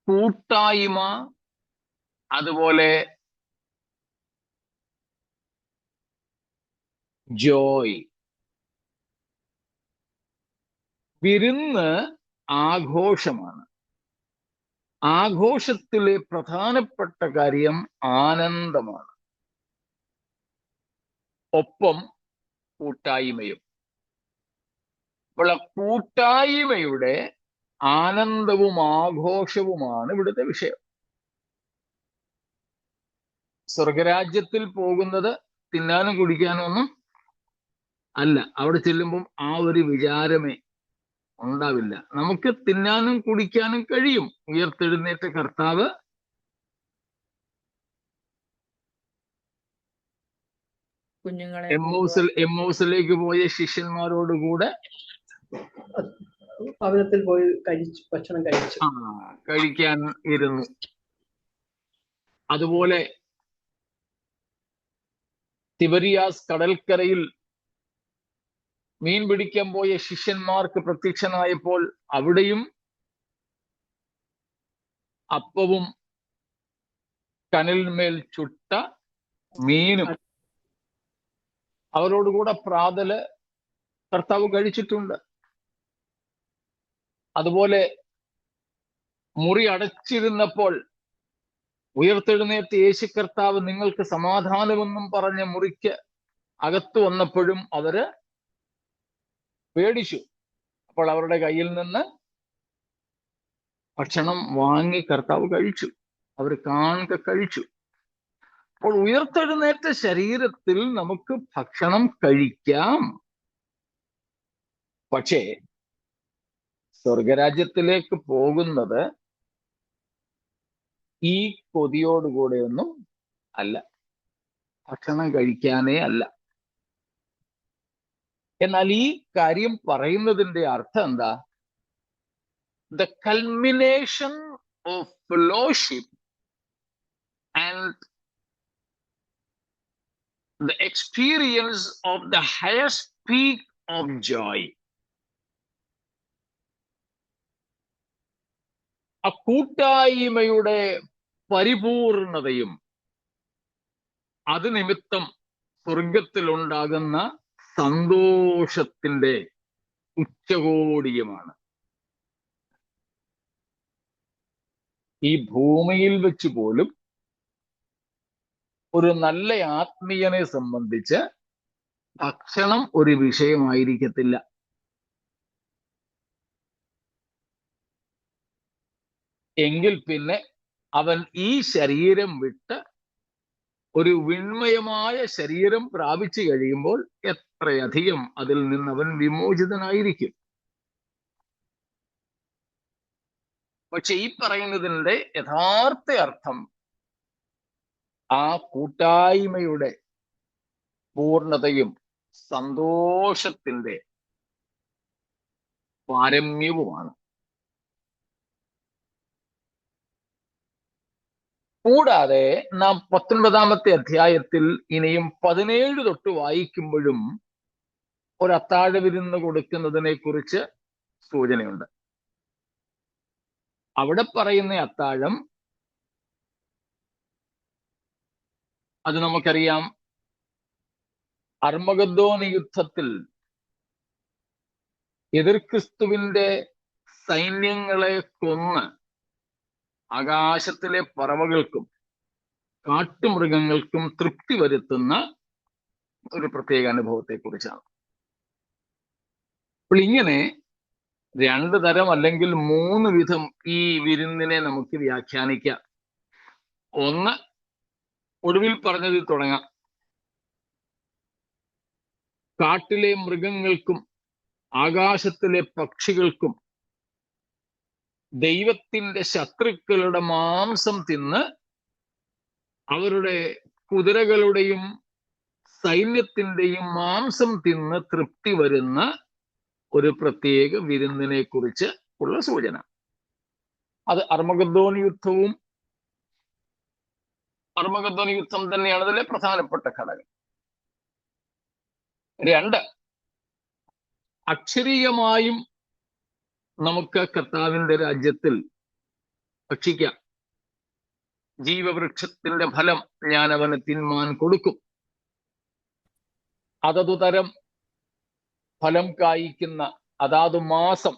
കൂട്ടായ്മ, അതുപോലെ ജോയ്. വിരുന്ന് ആഘോഷമാണ്. ആഘോഷത്തിലെ പ്രധാനപ്പെട്ട കാര്യം ആനന്ദമാണ്, ഒപ്പം കൂട്ടായ്മയും. അപ്പോൾ ആ കൂട്ടായ്മയുടെ ആനന്ദവും ആഘോഷവുമാണ് ഇവിടുത്തെ വിഷയം. സ്വർഗരാജ്യത്തിൽ പോകുന്നത് തിന്നാനും കുടിക്കാനും ഒന്നും അല്ല. അവിടെ ചെല്ലുമ്പം ആ ഒരു വിചാരമേ ഉണ്ടാവില്ല. നമുക്ക് തിന്നാനും കുടിക്കാനും കഴിയും. ഉയർത്തെഴുന്നേറ്റ കർത്താവ് കുഞ്ഞുങ്ങളെ എമ്മൗസിലേക്ക് പോയ ശിഷ്യന്മാരോടുകൂടെ ഭവനത്തിൽ പോയി ഭക്ഷണം കഴിച്ചു. കഴിക്കാൻ ഇരുന്നു. അതുപോലെ തിബരിയാസ് കടൽക്കരയിൽ മീൻ പിടിക്കാൻ പോയ ശിഷ്യന്മാർക്ക് പ്രത്യക്ഷനായപ്പോൾ അവിടെയും അപ്പവും കനലിന്മേൽ ചുട്ട മീനും അവരോടുകൂടെ പ്രാതല് കർത്താവ് കഴിച്ചിട്ടുണ്ട്. അതുപോലെ മുറി അടച്ചിരുന്നപ്പോൾ ഉയർത്തെഴുന്നേറ്റ യേശു കർത്താവ് നിങ്ങൾക്ക് സമാധാനമെന്നും പറഞ്ഞ മുറിക്ക് അകത്ത് വന്നപ്പോഴും അവര് പേടിച്ചു. അപ്പോൾ അവരുടെ കയ്യിൽ നിന്ന് ഭക്ഷണം വാങ്ങി കർത്താവ് കഴിച്ചു. അവർ കാണുക കഴിച്ചു. അപ്പോൾ ഉയർത്തെഴുന്നേറ്റ ശരീരത്തിൽ നമുക്ക് ഭക്ഷണം കഴിക്കാം. പക്ഷേ സ്വർഗരാജ്യത്തിലേക്ക് പോകുന്നത് ഈ കൊതിയോടുകൂടെയൊന്നും അല്ല, ഭക്ഷണം കഴിക്കാനേ അല്ല. എന്നാൽ ഈ കാര്യം പറയുന്നതിന്റെ അർത്ഥം എന്താ? The culmination of fellowship and the experience of the highest peak of joy. ആ കൂട്ടായ്മയുടെ പരിപൂർണതയും അത് നിമിത്തം സ്വർഗത്തിലുണ്ടാകുന്ന സന്തോഷത്തിന്റെ ഉച്ചകോടിയുമാണ്. ഈ ഭൂമിയിൽ വെച്ച് പോലും ഒരു നല്ല ആത്മീയനെ സംബന്ധിച്ച് ഭക്ഷണം ഒരു വിഷയമായിരിക്കത്തില്ല. എങ്കിൽ പിന്നെ അവൻ ഈ ശരീരം വിട്ട് ഒരു വിണ്മയമായ ശരീരം പ്രാപിച്ചു കഴിയുമ്പോൾ എത്രയധികം അതിൽ നിന്ന് അവൻ വിമോചിതനായിരിക്കും. പക്ഷെ ഈ പറയുന്നതിൻ്റെ യഥാർത്ഥ അർത്ഥം ആ കൂട്ടായ്മയുടെ പൂർണ്ണതയും സന്തോഷത്തിന്റെ പാരമ്യവുമാണ്. കൂടാതെ നാം 19-ാമത്തെ അധ്യായത്തിൽ ഇനിയും 17 തൊട്ട് വായിക്കുമ്പോഴും ഒരു അത്താഴ വിരുന്ന് കൊടുക്കുന്നതിനെ കുറിച്ച് സൂചനയുണ്ട്. അവിടെ പറയുന്ന അത്താഴം അത് നമുക്കറിയാം, അർമഗദ്ദോൻ യുദ്ധത്തിൽ എതിർ ക്രിസ്തുവിന്റെ സൈന്യങ്ങളെ കൊന്ന് ആകാശത്തിലെ പറവകൾക്കും കാട്ടുമൃഗങ്ങൾക്കും തൃപ്തി വരുത്തുന്ന ഒരു പ്രത്യേക അനുഭവത്തെ കുറിച്ചാണ്. അപ്പോൾ ഇങ്ങനെ 2 തരം അല്ലെങ്കിൽ 3 വിധം ഈ വിരുന്നിനെ നമുക്ക് വ്യാഖ്യാനിക്കാം. ഒന്ന്, ഒടുവിൽ പറഞ്ഞതിൽ തുടങ്ങാം. കാട്ടിലെ മൃഗങ്ങൾക്കും ആകാശത്തിലെ പക്ഷികൾക്കും ദൈവത്തിന്റെ ശത്രുക്കളുടെ മാംസം തിന്ന് അവരുടെ കുതിരകളുടെയും സൈന്യത്തിന്റെയും മാംസം തിന്ന് തൃപ്തി വരുന്ന ഒരു പ്രത്യേക വിരുന്നിനെ കുറിച്ച് ഉള്ള സൂചന. അത് അർമഗദ്ദോൻ യുദ്ധം തന്നെയാണ് അതിലെ പ്രധാനപ്പെട്ട ഘടകം. 2, അക്ഷരീയമായും നമുക്ക് കർത്താവിന്റെ രാജ്യത്തിൽ ഭക്ഷിക്കാം. ജീവവൃക്ഷത്തിന്റെ ഫലം ഞാൻ അവന് തിന്മാൻ കൊടുക്കും. അതതു തരം ഫലം കായ്ക്കുന്ന, അതാത് മാസം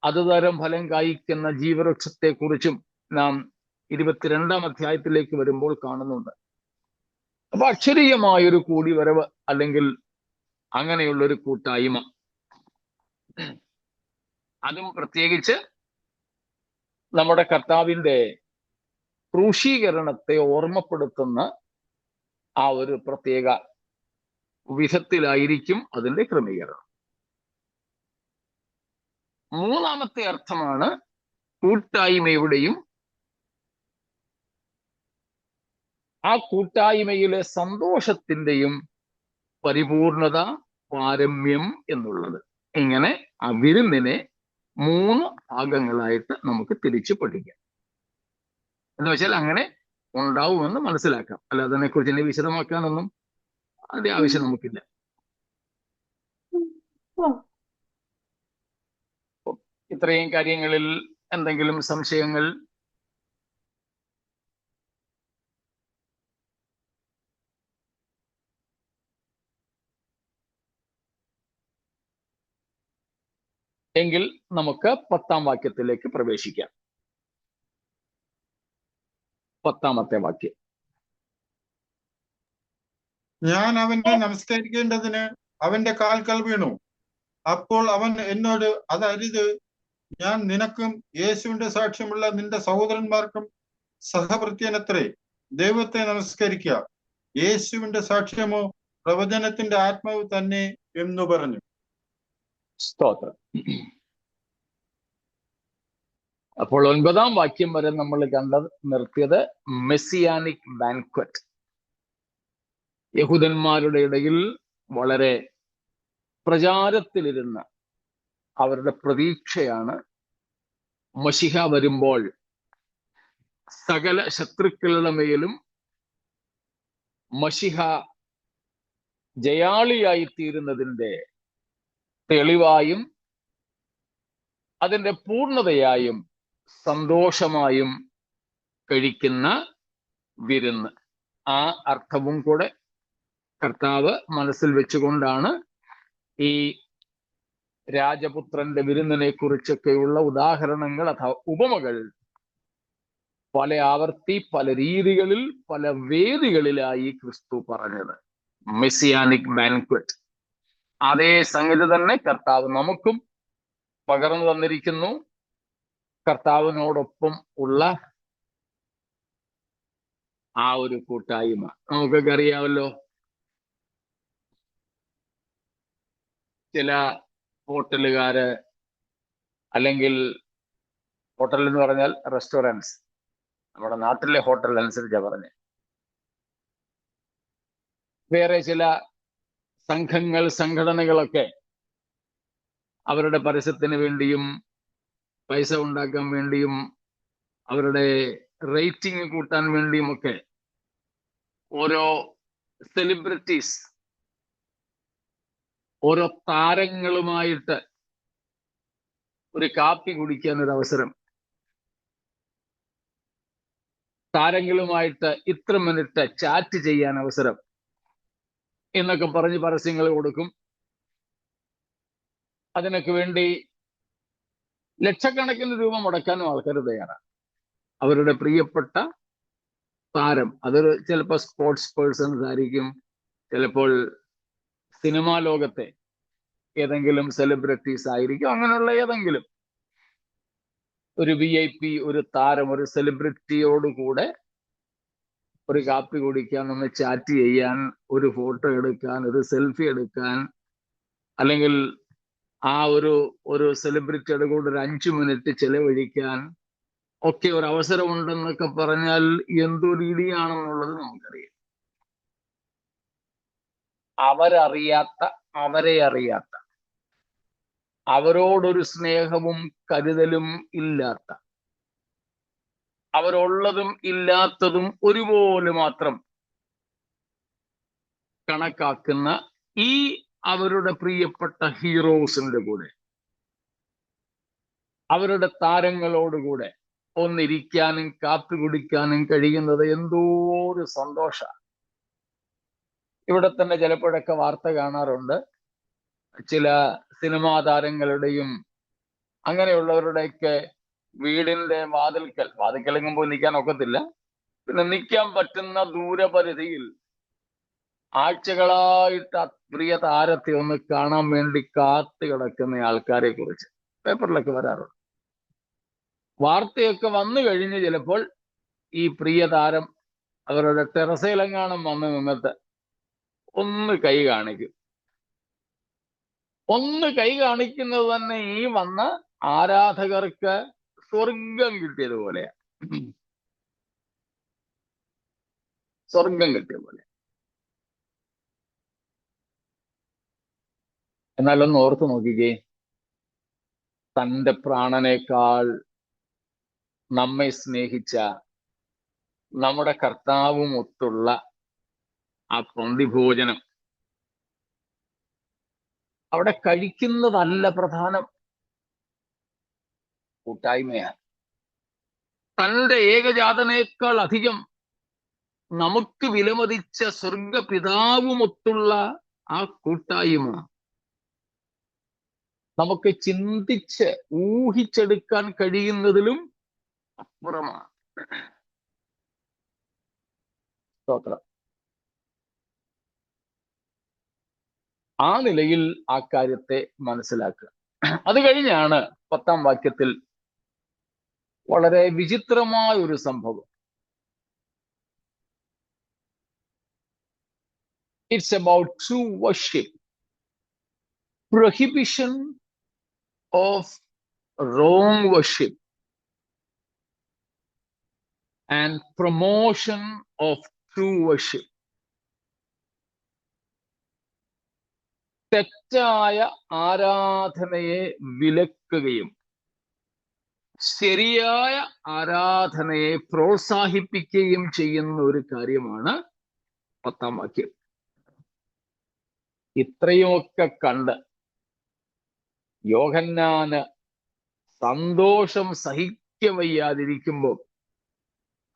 അതുതരം ഫലം കായ്ക്കുന്ന ജീവവൃക്ഷത്തെ കുറിച്ചും നാം 22-ാം അധ്യായത്തിലേക്ക് വരുമ്പോൾ കാണുന്നുണ്ട്. അപ്പൊ അക്ഷരീയമായൊരു കൂടിവരവ് അല്ലെങ്കിൽ അങ്ങനെയുള്ളൊരു കൂട്ടായ്മ, അതും പ്രത്യേകിച്ച് നമ്മുടെ കർത്താവിന്റെ ക്രൂശീകരണത്തെ ഓർമ്മപ്പെടുത്തുന്ന ആ ഒരു പ്രത്യേക വിധത്തിലായിരിക്കും അതിന്റെ ക്രമീകരണം. 3-ാമത്തെ അർത്ഥമാണ് കൂട്ടായ്മയുടെയും ആ കൂട്ടായ്മയിലെ സന്തോഷത്തിന്റെയും പരിപൂർണത, പാരമ്യം എന്നുള്ളത്. ഇങ്ങനെ ആ വിരുന്നിനെ 3 ഭാഗങ്ങളായിട്ട് നമുക്ക് തിരിച്ചു പഠിക്കാം. എന്ന് വെച്ചാൽ അങ്ങനെ ഉണ്ടാവുമെന്ന് മനസ്സിലാക്കാം. അല്ല അതിനെക്കുറിച്ച് ഇനി വിശദമാക്കാനൊന്നും അതിന്റെ ആവശ്യം നമുക്കില്ല. ഇത്രയും കാര്യങ്ങളിൽ എന്തെങ്കിലും സംശയങ്ങൾ? എങ്കിൽ നമുക്ക് 10-ാം വാക്യത്തിലേക്ക് പ്രവേശിക്കാം. 10-ാമത്തെ വാക്യം. ഞാൻ അവനെ നമസ്കരിക്കേണ്ടതിന് അവന്റെ കാൽക്കൽ വീണു. അപ്പോൾ അവൻ എന്നോട്, അതരുത്, ഞാൻ നിനക്കും യേശുവിന്റെ സാക്ഷ്യമുള്ള നിന്റെ സഹോദരന്മാർക്കും സഹഭൃത്യനത്രേ. ദൈവത്തെ നമസ്കരിക്കുക, യേശുവിന്റെ സാക്ഷ്യമോ പ്രവചനത്തിന്റെ ആത്മാവ് തന്നെ എന്ന് പറഞ്ഞു. സ്തോത്രം. അപ്പോൾ 9-ാം വാക്യം വരെ നമ്മൾ നിർത്തിയത് മെസ്സിയാനിക് ബാൻക്വറ്റ്. യഹൂദന്മാരുടെ ഇടയിൽ വളരെ പ്രചാരത്തിലിരുന്ന അവരുടെ പ്രതീക്ഷയാണ് മശിഹ വരുമ്പോൾ സകല ശത്രുക്കളുടെ മേലും മശിഹ ജയാളിയായി തീരുന്നതിൻ്റെ തെളിവായും അതിൻ്റെ പൂർണ്ണതയായും സന്തോഷമായും കഴിക്കുന്ന വിരുന്ന്. ആ അർത്ഥവും കൂടെ കർത്താവ് മനസ്സിൽ വെച്ചുകൊണ്ടാണ് ഈ രാജപുത്രന്റെ വിരുന്നിനെ കുറിച്ചൊക്കെയുള്ള ഉദാഹരണങ്ങൾ അഥവാ ഉപമകൾ പല ആവർത്തി, പല രീതികളിൽ, പല വേദികളിലായി ക്രിസ്തു പറഞ്ഞത്. മെസ്സിയാനിക് ബാൻക്വറ്റ്. അതേ സംഗതി തന്നെ കർത്താവ് നമുക്കും പകർന്നു തന്നിരിക്കുന്നു. കർത്താവിനോടൊപ്പം ഉള്ള ആ ഒരു കൂട്ടായ്മ നമുക്കൊക്കെ അറിയാമല്ലോ. ചില ഹോട്ടലുകാര്, അല്ലെങ്കിൽ ഹോട്ടൽ എന്ന് പറഞ്ഞാൽ റെസ്റ്റോറൻറ്റ്സ്, നമ്മുടെ നാട്ടിലെ ഹോട്ടൽ അനുസരിച്ചാ പറഞ്ഞത്. വേറെ ചില സംഘങ്ങൾ, സംഘടനകളൊക്കെ അവരുടെ പരസ്യത്തിന് വേണ്ടിയും പൈസ ഉണ്ടാക്കാൻ വേണ്ടിയും അവരുടെ റേറ്റിംഗ് കൂട്ടാൻ വേണ്ടിയുമൊക്കെ ഓരോ സെലിബ്രിറ്റീസ്, ഓരോ താരങ്ങളുമായിട്ട് ഒരു കാപ്പി കുടിക്കാൻ ഒരു അവസരം, താരങ്ങളുമായിട്ട് ഇത്ര മിനിറ്റ് ചാറ്റ് ചെയ്യാൻ അവസരം എന്നൊക്കെ പറഞ്ഞ് പരസ്യങ്ങൾ കൊടുക്കും. അതിനൊക്കെ വേണ്ടി ലക്ഷക്കണക്കിന് രൂപ മുടക്കാനും ആൾക്കാർ തയ്യാറാണ്. അവരുടെ പ്രിയപ്പെട്ട താരം, അതൊരു ചിലപ്പോൾ സ്പോർട്സ് പേഴ്സൺസ് ആയിരിക്കും, ചിലപ്പോൾ സിനിമാ ലോകത്തെ ഏതെങ്കിലും സെലിബ്രിറ്റീസ് ആയിരിക്കും. അങ്ങനെയുള്ള ഏതെങ്കിലും ഒരു VIP, ഒരു താരം, ഒരു സെലിബ്രിറ്റിയോടുകൂടെ ഒരു കാപ്പി കുടിക്കാൻ, ഒന്ന് ചാറ്റ് ചെയ്യാൻ, ഒരു ഫോട്ടോ എടുക്കാൻ, ഒരു സെൽഫി എടുക്കാൻ, അല്ലെങ്കിൽ ആ ഒരു സെലിബ്രിറ്റിയുടെ കൂടെ ഒരു 5 മിനിറ്റ് ചെലവഴിക്കാൻ ഒക്കെ ഒരു അവസരമുണ്ടെന്നൊക്കെ പറഞ്ഞാൽ എന്തൊരു ഇടിയാണെന്നുള്ളത് നമുക്കറിയാം. അവരെ അറിയാത്ത, അവരോടൊരു സ്നേഹവും കരുതലും ഇല്ലാത്ത, അവരുള്ളതും ഇല്ലാത്തതും ഒരുപോലെ മാത്രം കണക്കാക്കുന്ന ഈ അവരുടെ പ്രിയപ്പെട്ട ഹീറോസിന്റെ കൂടെ, അവരുടെ താരങ്ങളോടുകൂടെ ഒന്നിരിക്കാനും കാത്തുകുടിക്കാനും കഴിയുന്നത് എന്തോ ഒരു സന്തോഷ. ഇവിടെ തന്നെ ചിലപ്പോഴൊക്കെ വാർത്ത കാണാറുണ്ട്, ചില സിനിമാ താരങ്ങളുടെയും അങ്ങനെയുള്ളവരുടെയൊക്കെ വീടിന്റെ വാതിൽക്കൽ പോയി നിൽക്കാൻ ഒക്കത്തില്ല, പിന്നെ നിൽക്കാൻ പറ്റുന്ന ദൂരപരിധിയിൽ ആഴ്ചകളായിട്ട് ആ പ്രിയ താരത്തെ ഒന്ന് കാണാൻ വേണ്ടി കാത്തു കിടക്കുന്ന ആൾക്കാരെ കുറിച്ച് പേപ്പറിലൊക്കെ വരാറുണ്ട്. വാർത്തയൊക്കെ വന്നു കഴിഞ്ഞ് ചിലപ്പോൾ ഈ പ്രിയ താരം അവരുടെ ടെറസയിലെങ്ങാനും വന്ന് നിന്നിട്ട് ഒന്ന് കൈ കാണിക്കും. ഒന്ന് കൈ കാണിക്കുന്നത് തന്നെ ഈ വന്ന ആരാധകർക്ക് സ്വർഗം കിട്ടിയതുപോലെയാ. സ്വർഗം കിട്ടിയ പോലെ. എന്നാലൊന്ന് ഓർത്തു നോക്കിക്കേ, തൻ്റെ പ്രാണനേക്കാൾ നമ്മെ സ്നേഹിച്ച നമ്മുടെ കർത്താവും ഒത്തുള്ള ആ പന്തിഭോജനം അവിടെ കഴിക്കുന്നതല്ല പ്രധാനം, കൂട്ടായ്മയാണ്. തൻ്റെ ഏകജാതനേക്കാൾ അധികം നമുക്ക് വിലമതിച്ച സ്വർഗപിതാവുമൊത്തുള്ള ആ കൂട്ടായ്മ നമുക്ക് ചിന്തിച്ച് ഊഹിച്ചെടുക്കാൻ കഴിയുന്നതിലും അപ്പുറമാണ്. സ്തോത്രം. ആ നിലയിൽ ആ കാര്യത്തെ മനസ്സിലാക്കുക. അത് കഴിഞ്ഞാണ് 10-ാം വാക്യത്തിൽ വളരെ വിചിത്രമായ ഒരു സംഭവം. It's about true worship, prohibition of wrong worship, and promotion of true worship. തെറ്റായ ആരാധനയെ വിലക്കുകയും ശരിയായ ആരാധനയെ പ്രോത്സാഹിപ്പിക്കുകയും ചെയ്യുന്ന ഒരു കാര്യമാണ് 10-ാം വാക്യം. ഇത്രയുമൊക്കെ കണ്ട് യോഹന്നാന് സന്തോഷം സഹിക്കവയ്യാതിരിക്കുമ്പോൾ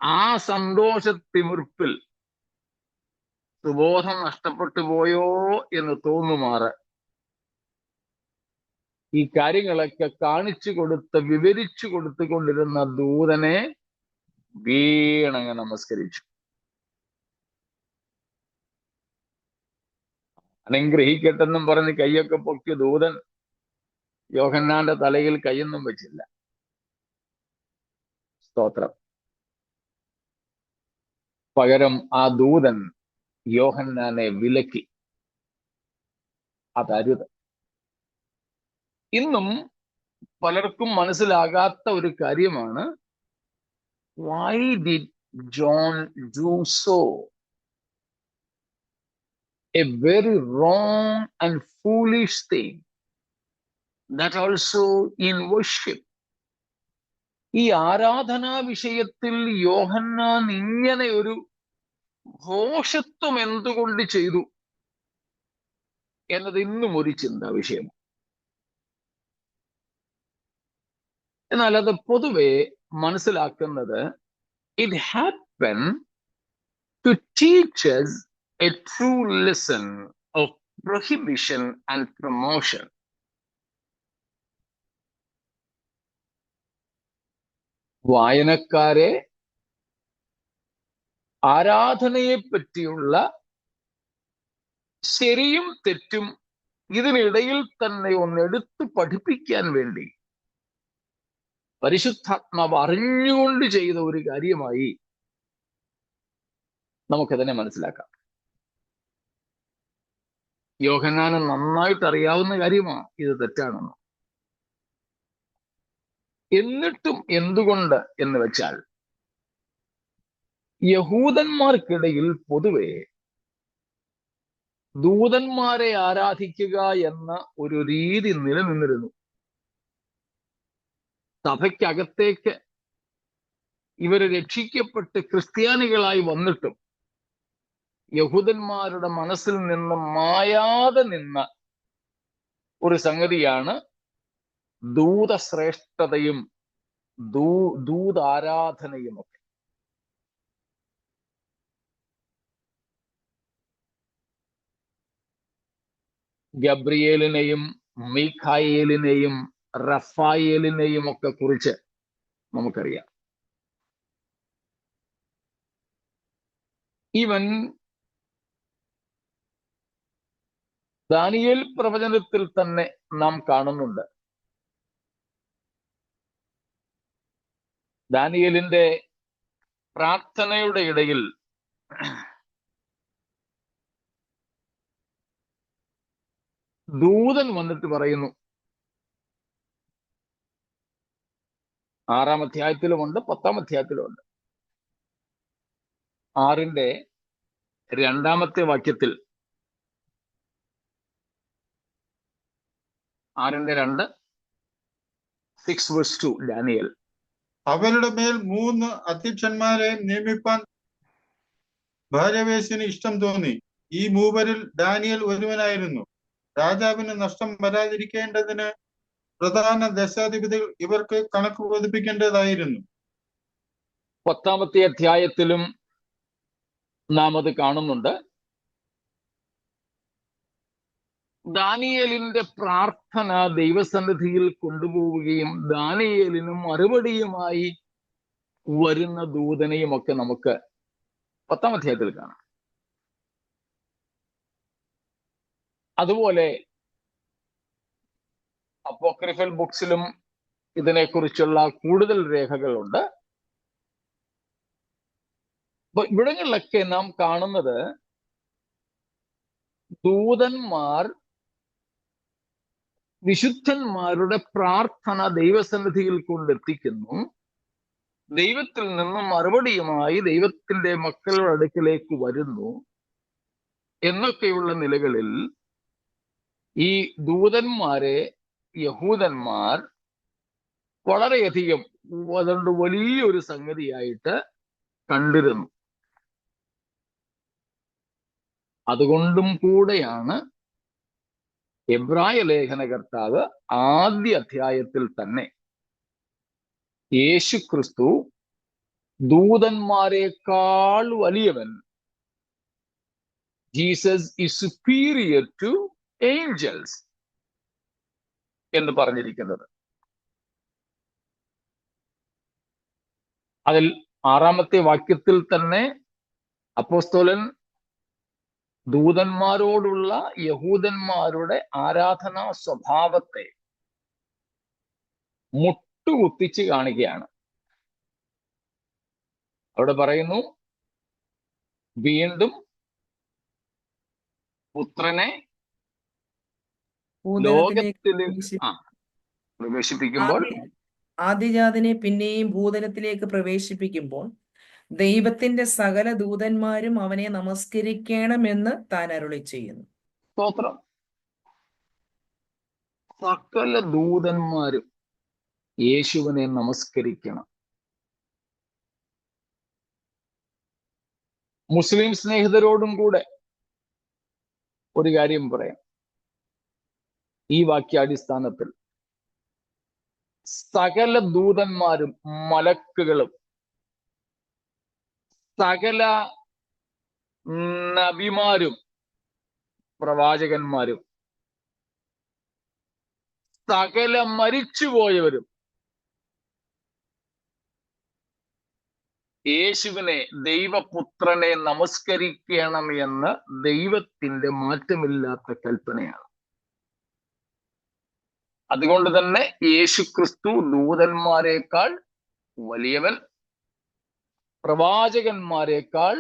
ആ സന്തോഷത്തിമിർപ്പിൽ സുബോധം നഷ്ടപ്പെട്ടു പോയോ എന്ന് തോന്നുമാറ് ഈ കാര്യങ്ങളൊക്കെ കാണിച്ചു കൊടുത്ത് വിവരിച്ചു കൊടുത്തുകൊണ്ടിരുന്ന ദൂതനെ വീണങ്ങ് നമസ്കരിച്ചു. അനുഗ്രഹിക്കട്ടെന്നും പറഞ്ഞ് കൈയൊക്കെ പൊക്കി ദൂതൻ യോഹന്നാന്റെ തലയിൽ കൈയൊന്നും വെച്ചില്ല. സ്തോത്രം. പകരം ആ ദൂതൻ യോഹന്നാനെ വിലക്കി. അതരുത്. ഇന്നും പലർക്കും മനസ്സിലാകാത്ത ഒരു കാര്യമാണ്, why did John do so? A very wrong and foolish thing. That also in worship. ഈ ആരാധനാ വിഷയത്തിൽ യോഹന്നാൻ ഇങ്ങനെ ഒരു ഭോഷത്വം എന്തുകൊണ്ട് ചെയ്തു എന്നത് ഇന്നും ഒരു ചിന്താ വിഷയമാണ്. എന്നാൽ അത് പൊതുവെ മനസ്സിലാക്കുന്നത്, it happened to teach us a true lesson of prohibition and promotion. വായനക്കാരെ ആരാധനയെ പറ്റിയുള്ള ശരിയും തെറ്റും ഇതിനിടയിൽ തന്നെ ഒന്നെടുത്ത് പഠിപ്പിക്കാൻ വേണ്ടി പരിശുദ്ധാത്മാവ് അറിഞ്ഞുകൊണ്ട് ചെയ്ത ഒരു കാര്യമായി നമുക്കതിനെ മനസ്സിലാക്കാം. യോഹന്നാന് നന്നായിട്ട് അറിയാവുന്ന കാര്യമാണ് ഇത് തെറ്റാണെന്ന്. എന്നിട്ടും എന്തുകൊണ്ട് എന്ന് വെച്ചാൽ, യഹൂദന്മാർക്കിടയിൽ പൊതുവെ ദൂതന്മാരെ ആരാധിക്കുക എന്ന ഒരു രീതി നിലനിന്നിരുന്നു. സഭയ്ക്കകത്തേക്ക് ഇവര് രക്ഷിക്കപ്പെട്ട് ക്രിസ്ത്യാനികളായി വന്നിട്ടും യഹൂദന്മാരുടെ മനസ്സിൽ നിന്ന് മായാതെ നിന്ന ഒരു സംഗതിയാണ് ദൂതശ്രേഷ്ഠതയും ദൂതാരാധനയും ഒക്കെ. ഗബ്രിയേലിനെയും മീഖായേലിനെയും റഫായേലിനെയും ഒക്കെ കുറിച്ച് നമുക്കറിയാം. ഈവൻ ദാനിയേൽ പ്രവചനത്തിൽ തന്നെ നാം കാണുന്നുണ്ട്. ദാനിയേലിന്റെ പ്രാർത്ഥനയുടെ ഇടയിൽ ദൂതൻ വന്നിട്ട് പറയുന്നു, 6-ാം അധ്യായത്തിലുമുണ്ട് 10-ാം അധ്യായത്തിലുമുണ്ട്. 6-ന്റെ 2-ാമത്തെ വാക്യത്തിൽ 6-ന്റെ 2 6:2 ഡാനിയേൽ, അവരുടെ മേൽ 3 അധ്യക്ഷന്മാരെ നിയമിപ്പാൻ ഭാര്യവേശിന് ഇഷ്ടം തോന്നി. ഈ മൂവരിൽ ഡാനിയേൽ ഒരുവനായിരുന്നു. രാജാവിന് നഷ്ടം വരാതിരിക്കേണ്ടതിന് പ്രധാന ദശാധിപതികൾ ഇവർക്ക് കണക്ക് ബോധിപ്പിക്കേണ്ടതായിരുന്നു. 10-ാമത്തെ അധ്യായത്തിലും നാം അത് കാണുന്നുണ്ട്. ദാനിയേലിന്റെ പ്രാർത്ഥന ദൈവസന്നിധിയിൽ കൊണ്ടുപോവുകയും ദാനിയേലിന് മറുപടിയുമായി വരുന്ന ദൂതനെയും ഒക്കെ നമുക്ക് 10-ാം അധ്യായത്തിൽ കാണാം. അതുപോലെ അപ്പോക്രിഫൽ ബുക്സിലും ഇതിനെക്കുറിച്ചുള്ള കൂടുതൽ രേഖകളുണ്ട്. അപ്പൊ ഇവിടങ്ങളിലൊക്കെ നാം കാണുന്നത് ദൂതന്മാർ വിശുദ്ധന്മാരുടെ പ്രാർത്ഥന ദൈവസന്നിധിയിൽ കൊണ്ടെത്തിക്കുന്നു. ദൈവത്തിൽ നിന്നും മറുപടിയുമായി ദൈവത്തിന്റെ മക്കളുടെ അടുക്കിലേക്ക് വരുന്നു എന്നൊക്കെയുള്ള നിലകളിൽ ഈ ദൂതന്മാരെ യഹൂദന്മാർ വളരെയധികം അതുകൊണ്ട് വലിയൊരു സംഗതിയായിട്ട് കണ്ടിരുന്നു. അതുകൊണ്ടും കൂടെയാണ് എബ്രായ ലേഖനകർത്താവ് ആദ്യ അധ്യായത്തിൽ തന്നെ യേശു ക്രിസ്തു ദൂതന്മാരെക്കാൾ വലിയവൻ, Jesus is superior to angels എന്ന് പറഞ്ഞിരിക്കുന്നത്. അതിൽ 6-ാമത്തെ വാക്യത്തിൽ തന്നെ അപ്പോസ്തലൻ ദൂതന്മാരോടുള്ള യഹൂദന്മാരുടെ ആരാധനാ സ്വഭാവത്തെ മുട്ടുകുത്തിച്ച് കാണിക്കുകയാണ്. അവിടെ പറയുന്നു, വീണ്ടും പുത്രനെ ലോകത്തിൽ പ്രവേശിപ്പിക്കുമ്പോൾ, ആദ്യജാതനെ പിന്നെയും ഭൂതലത്തിലേക്ക് പ്രവേശിപ്പിക്കുമ്പോൾ ദൈവത്തിന്റെ സകല ദൂതന്മാരും അവനെ നമസ്കരിക്കണമെന്ന് താൻ അരുളി ചെയ്യുന്നു. സ്തോത്രം. സകല ദൂതന്മാരും യേശുവിനെ നമസ്കരിക്കണം. മുസ്ലിം സ്നേഹിതരോടും കൂടെ ഒരു കാര്യം പറയാം. ഈ വാക്യാടിസ്ഥാനത്തിൽ സകല ദൂതന്മാരും മലക്കുകളും സകല നബിമാരും പ്രവാചകന്മാരും സകല മരിച്ചുപോയവരും യേശുവിനെ ദൈവപുത്രനെ നമസ്കരിക്കണം എന്ന് ദൈവത്തിന്റെ മാറ്റമില്ലാത്ത കൽപ്പനയാണ്. അതുകൊണ്ട് തന്നെ യേശു ക്രിസ്തു ദൂതന്മാരെക്കാൾ വലിയവൻ, പ്രവാചകന്മാരെക്കാൾ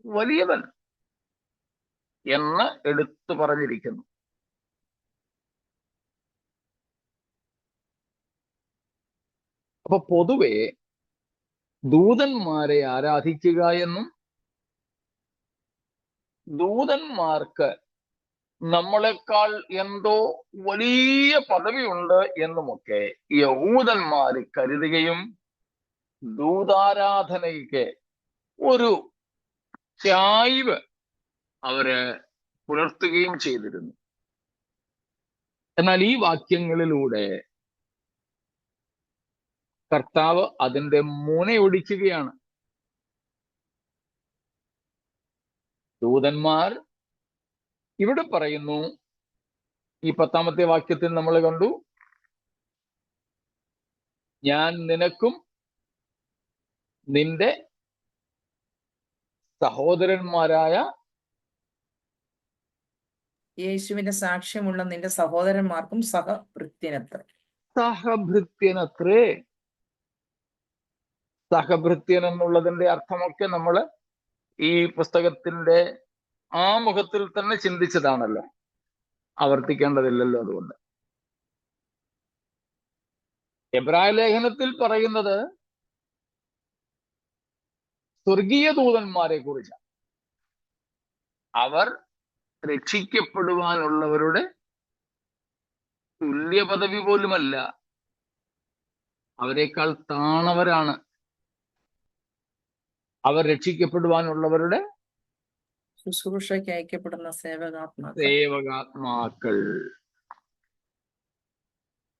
വലിയവൻ എന്ന് എടുത്തു പറഞ്ഞിരിക്കുന്നു. അപ്പൊ പൊതുവെ ദൂതന്മാരെ ആരാധിക്കുക എന്നും ദൂതന്മാർക്ക് നമ്മളെക്കാൾ എന്തോ വലിയ പദവിയുണ്ട് എന്നുമൊക്കെ യഹൂദന്മാര് കരുതുകയും ദൂതാരാധനയ്ക്ക് ഒരു ചായ്വ് അവര് പുലർത്തുകയും ചെയ്തിരുന്നു. എന്നാൽ ഈ വാക്യങ്ങളിലൂടെ കർത്താവ് അതിന്റെ മുനയൊടിക്കുകയാണ്. ദൂതന്മാർ ഇവിടെ പറയുന്നു, ഈ 10-ാമത്തെ വാക്യത്തിൽ നമ്മൾ കണ്ടു, ഞാൻ നിനക്കും നിന്റെ സഹോദരന്മാരായ യേശുവിന്റെ സാക്ഷ്യമുള്ള നിന്റെ സഹോദരന്മാർക്കും സഹഭൃത്യനത്രേ. സഹഭൃത്യനത്രേ. സഹഭൃത്യൻ എന്നുള്ളതിന്റെ അർത്ഥമൊക്കെ നമ്മൾ ഈ പുസ്തകത്തിന്റെ ആമുഖത്തിൽ തന്നെ ചിന്തിച്ചതാണല്ലോ, ആവർത്തിക്കേണ്ടതില്ലല്ലോ. അതുകൊണ്ട് എബ്രായ ലേഖനത്തിൽ പറയുന്നത് സ്വർഗീയ ദൂതന്മാരെ കുറിച്ചാണ്. അവർ രക്ഷിക്കപ്പെടുവാനുള്ളവരുടെ തുല്യ പദവി പോലുമല്ല, അവരെക്കാൾ താണവരാണ്. അവർ രക്ഷിക്കപ്പെടുവാനുള്ളവരുടെ ശുശ്രൂഷയ്ക്ക് അയക്കപ്പെടുന്ന സേവകാത്മാക്കൾ.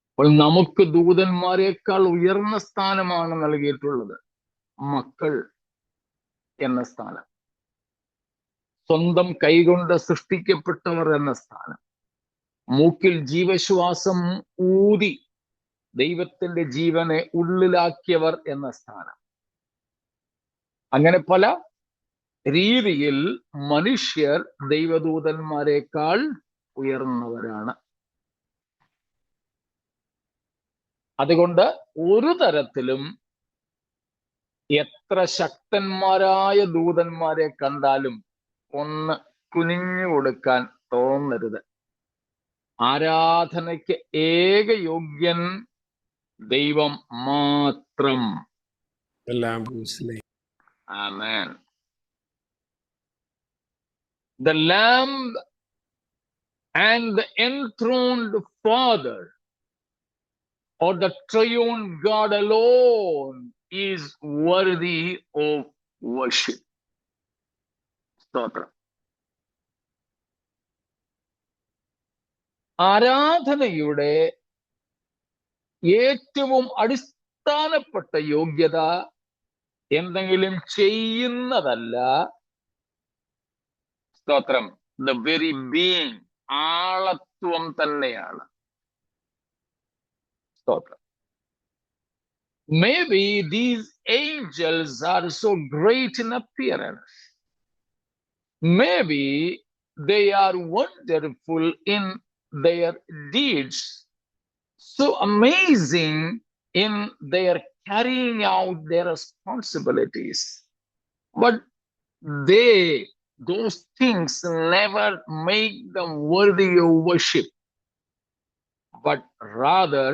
അപ്പോൾ നമുക്ക് ദൂതന്മാരെക്കാൾ ഉയർന്ന സ്ഥാനമാണ് നൽകിയിട്ടുള്ളത്, മക്കൾ എന്ന സ്ഥാനം, സ്വന്തം കൈകൊണ്ട് സൃഷ്ടിക്കപ്പെട്ടവർ എന്ന സ്ഥാനം, മൂക്കിൽ ജീവശ്വാസം ഊതി ദൈവത്തിന്റെ ജീവനെ ഉള്ളിലാക്കിയവർ എന്ന സ്ഥാനം. അങ്ങനെ പല രീതിയിൽ മനുഷ്യർ ദൈവദൂതന്മാരെക്കാൾ ഉയർന്നവരാണ്. അതുകൊണ്ട് ഒരു തരത്തിലും എത്ര ശക്തന്മാരായ ദൂതന്മാരെ കണ്ടാലും ഒന്ന് കുനിഞ്ഞു കൊടുക്കാൻ തോന്നരുത്. ആരാധനയ്ക്ക് ഏക യോഗ്യൻ ദൈവം മാത്രം. ആമേൻ. The Lamb and the enthroned Father, or the triune God alone, is worthy of worship. സ്തോത്രം. ആരാധനയുടെ ഏറ്റവും അടിസ്ഥാനപ്പെട്ട യോഗ്യത എന്തെങ്കിലും ചെയ്യുന്നതല്ല, സ്തോത്രം, ദ വെരി ബീയിങ്, ആളത്വം തന്നെയാണ്. സ്തോത്രം. Maybe these angels are so great in appearance. Maybe they are wonderful in their deeds, so amazing in their carrying out their responsibilities. But those things never make them worthy of worship. But rather,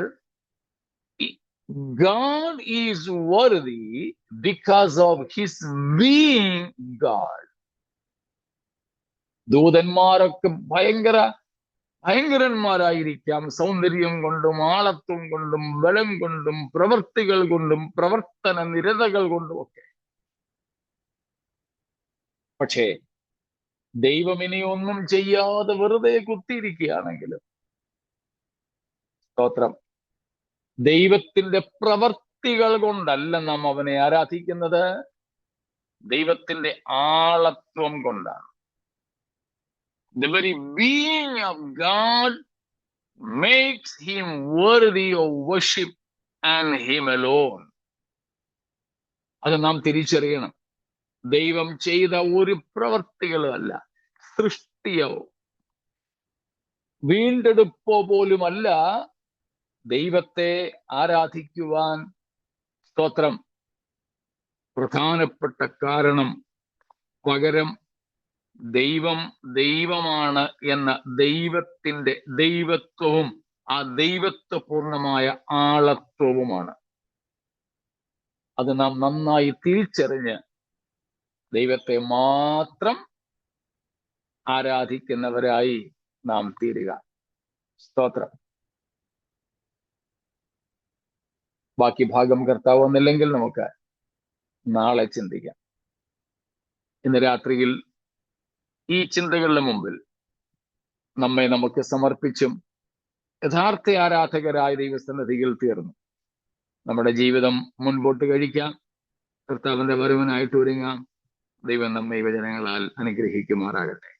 God is worthy because of his being God. ദൂതന്മാരൊക്കെ ഭയങ്കരന്മാരായിരിക്കാം, സൗന്ദര്യം കൊണ്ടും ആളത്വം കൊണ്ടും ബലം കൊണ്ടും പ്രവൃത്തികൾ കൊണ്ടും പ്രവർത്തന നിരതകൾ കൊണ്ടും ഒക്കെ. പക്ഷേ ദൈവം ഇനി ഒന്നും ചെയ്യാതെ വെറുതെ കുത്തിയിരിക്കുകയാണെങ്കിലും, സ്തോത്രം, ദൈവത്തിന്റെ പ്രവർത്തികൾ കൊണ്ടല്ല നാം അവനെ ആരാധിക്കുന്നത്, ദൈവത്തിന്റെ ആളത്വം കൊണ്ടാണ്. The very being of God makes him worthy of worship and him alone. അത് നാം തിരിച്ചറിയണം. ദൈവം ചെയ്ത ഒരു പ്രവർത്തികളും അല്ല, സൃഷ്ടിയോ വീണ്ടെടുപ്പോ പോലുമല്ല ദൈവത്തെ ആരാധിക്കുവാൻ, സ്തോത്രം, പ്രധാനപ്പെട്ട കാരണം. പകരം ദൈവം ദൈവമാണ് എന്ന ദൈവത്തിന്റെ ദൈവത്വവും ആ ദൈവത്വപൂർണമായ ആളത്വവുമാണ്. അത് നാം നന്നായി തിരിച്ചറിഞ്ഞ് ദൈവത്തെ മാത്രം ആരാധിക്കുന്നവരായി നാം തീരുക. സ്തോത്രം. ബാക്കി ഭാഗം കർത്താവ് ഒന്നില്ലെങ്കിൽ നമുക്ക് നാളെ ചിന്തിക്കാം. ഇന്ന് രാത്രിയിൽ ഈ ചിന്തകളുടെ മുമ്പിൽ നമ്മെ നമുക്ക് സമർപ്പിച്ചും യഥാർത്ഥ ആരാധകരായ ദൈവസന്നിധിയിൽ തീർന്നു നമ്മുടെ ജീവിതം മുൻപോട്ട് കഴിക്കാം. കർത്താവിന്റെ വരവിനായിട്ട് ഒരുങ്ങാം. ദൈവം നമ്മെ വചനങ്ങളാൽ അനുഗ്രഹിക്കുമാറാകട്ടെ.